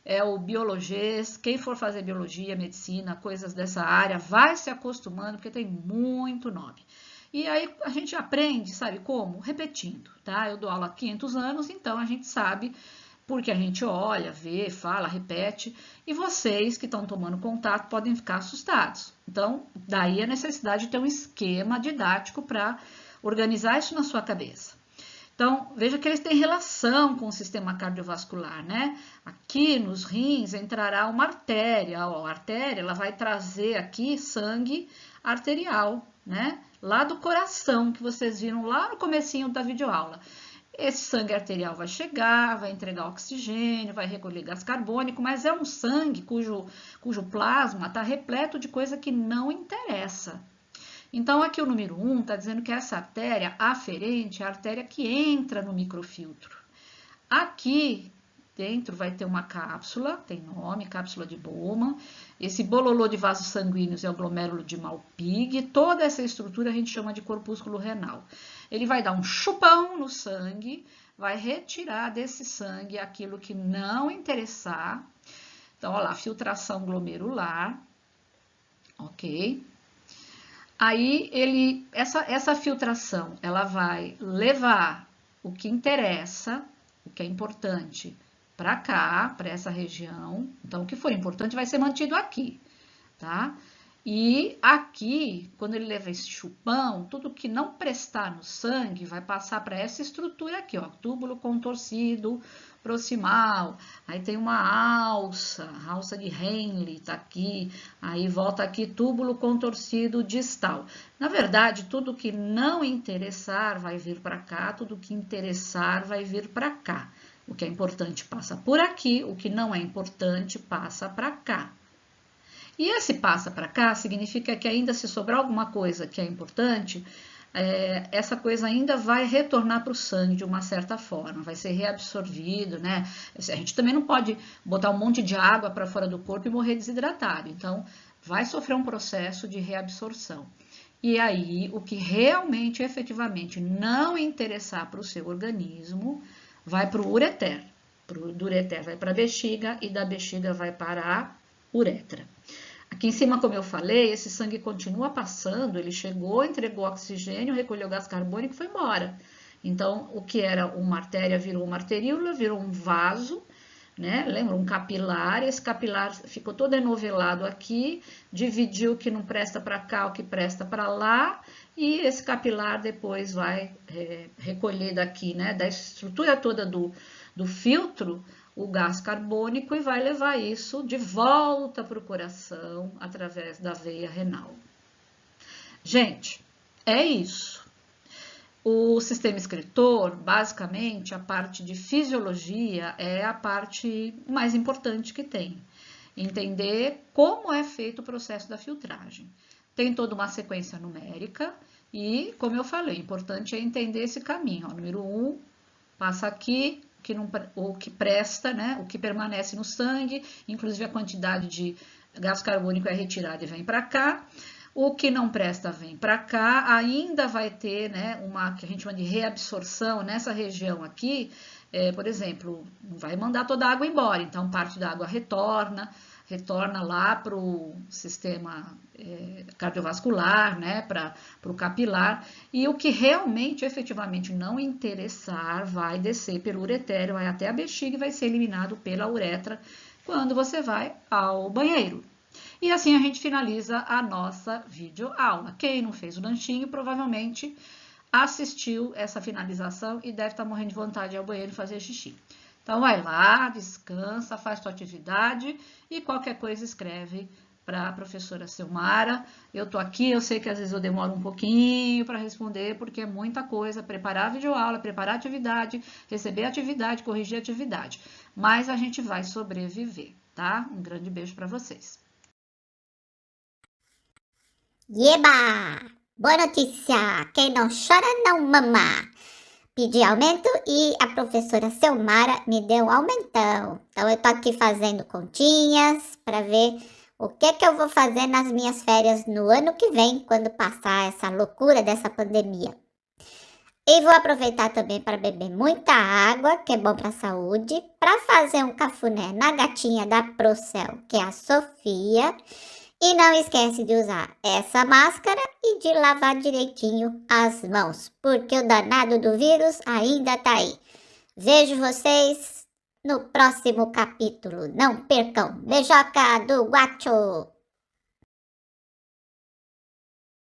é o biologês, quem for fazer biologia, medicina, coisas dessa área, vai se acostumando, porque tem muito nome. E aí a gente aprende, sabe como? Repetindo, tá? Eu dou aula há 500 anos, então a gente sabe porque a gente olha, vê, fala, repete, e vocês que estão tomando contato podem ficar assustados. Então, daí a necessidade de ter um esquema didático para organizar isso na sua cabeça. Então, veja que eles têm relação com o sistema cardiovascular, né? Aqui nos rins entrará uma artéria, ó, a artéria ela vai trazer aqui sangue arterial, né? Lá do coração, que vocês viram lá no comecinho da videoaula. Esse sangue arterial vai chegar, vai entregar oxigênio, vai recolher gás carbônico, mas é um sangue cujo plasma está repleto de coisa que não interessa. Então, aqui o número 1 está dizendo que essa artéria aferente é a artéria que entra no microfiltro. Aqui dentro vai ter uma cápsula, tem nome, cápsula de Bowman. Esse bololô de vasos sanguíneos é o glomérulo de Malpighi. Toda essa estrutura a gente chama de corpúsculo renal. Ele vai dar um chupão no sangue, vai retirar desse sangue aquilo que não interessar. Então, olha lá, filtração glomerular, ok? Aí, essa filtração, ela vai levar o que interessa, o que é importante, para cá, para essa região. Então, o que for importante vai ser mantido aqui, tá? E aqui, quando ele leva esse chupão, tudo que não prestar no sangue vai passar para essa estrutura aqui, ó, túbulo contorcido proximal. Aí tem uma alça de Henle, tá aqui. Aí volta aqui, túbulo contorcido distal. Na verdade, tudo que não interessar vai vir para cá, tudo que interessar vai vir para cá. O que é importante passa por aqui, o que não é importante passa para cá. E esse passa para cá significa que ainda se sobrar alguma coisa que é importante, essa coisa ainda vai retornar para o sangue de uma certa forma, vai ser reabsorvido, né? A gente também não pode botar um monte de água para fora do corpo e morrer desidratado, então vai sofrer um processo de reabsorção. E aí, o que realmente, efetivamente, não interessar para o seu organismo, vai para o ureter. Do ureter vai para a bexiga e da bexiga vai para a uretra. Aqui em cima, como eu falei, esse sangue continua passando, ele chegou, entregou oxigênio, recolheu gás carbônico e foi embora. Então, o que era uma artéria virou uma arteríola, virou um vaso, né? Lembra? Um capilar. Esse capilar ficou todo enovelado aqui, dividiu o que não presta para cá, o que presta para lá, e esse capilar depois vai recolher daqui, né? Da estrutura toda do filtro, o gás carbônico e vai levar isso de volta para o coração através da veia renal. Gente, é isso. O sistema excretor, basicamente, a parte de fisiologia é a parte mais importante que tem. Entender como é feito o processo da filtragem. Tem toda uma sequência numérica e, como eu falei, o importante é entender esse caminho. Ó, número 1, passa aqui, o que presta, né? O que permanece no sangue, inclusive a quantidade de gás carbônico é retirada e vem para cá. O que não presta vem para cá, ainda vai ter, né, uma que a gente chama de reabsorção nessa região aqui, por exemplo, vai mandar toda a água embora, então parte da água retorna lá para o sistema cardiovascular, né, para o capilar, e o que realmente, efetivamente não interessar, vai descer pelo uretério, vai até a bexiga e vai ser eliminado pela uretra quando você vai ao banheiro. E assim a gente finaliza a nossa videoaula. Quem não fez o lanchinho provavelmente assistiu essa finalização e deve estar morrendo de vontade de ir ao banheiro e fazer xixi. Então vai lá, descansa, faz tua atividade e qualquer coisa escreve para a professora Silmara. Eu tô aqui, eu sei que às vezes eu demoro um pouquinho para responder, porque é muita coisa, preparar a videoaula, preparar a atividade, receber a atividade, corrigir a atividade. Mas a gente vai sobreviver, tá? Um grande beijo para vocês.
Eba! Boa notícia! Quem não chora não mama. Pedi aumento e a professora Silmara me deu um aumentão. Então eu tô aqui fazendo continhas para ver o que eu vou fazer nas minhas férias no ano que vem, quando passar essa loucura dessa pandemia. E vou aproveitar também para beber muita água, que é bom para a saúde, para fazer um cafuné na gatinha da Procel, que é a Sofia. E não esquece de usar essa máscara e de lavar direitinho as mãos, porque o danado do vírus ainda tá aí. Vejo vocês no próximo capítulo. Não percam. Beijoca do Guacho!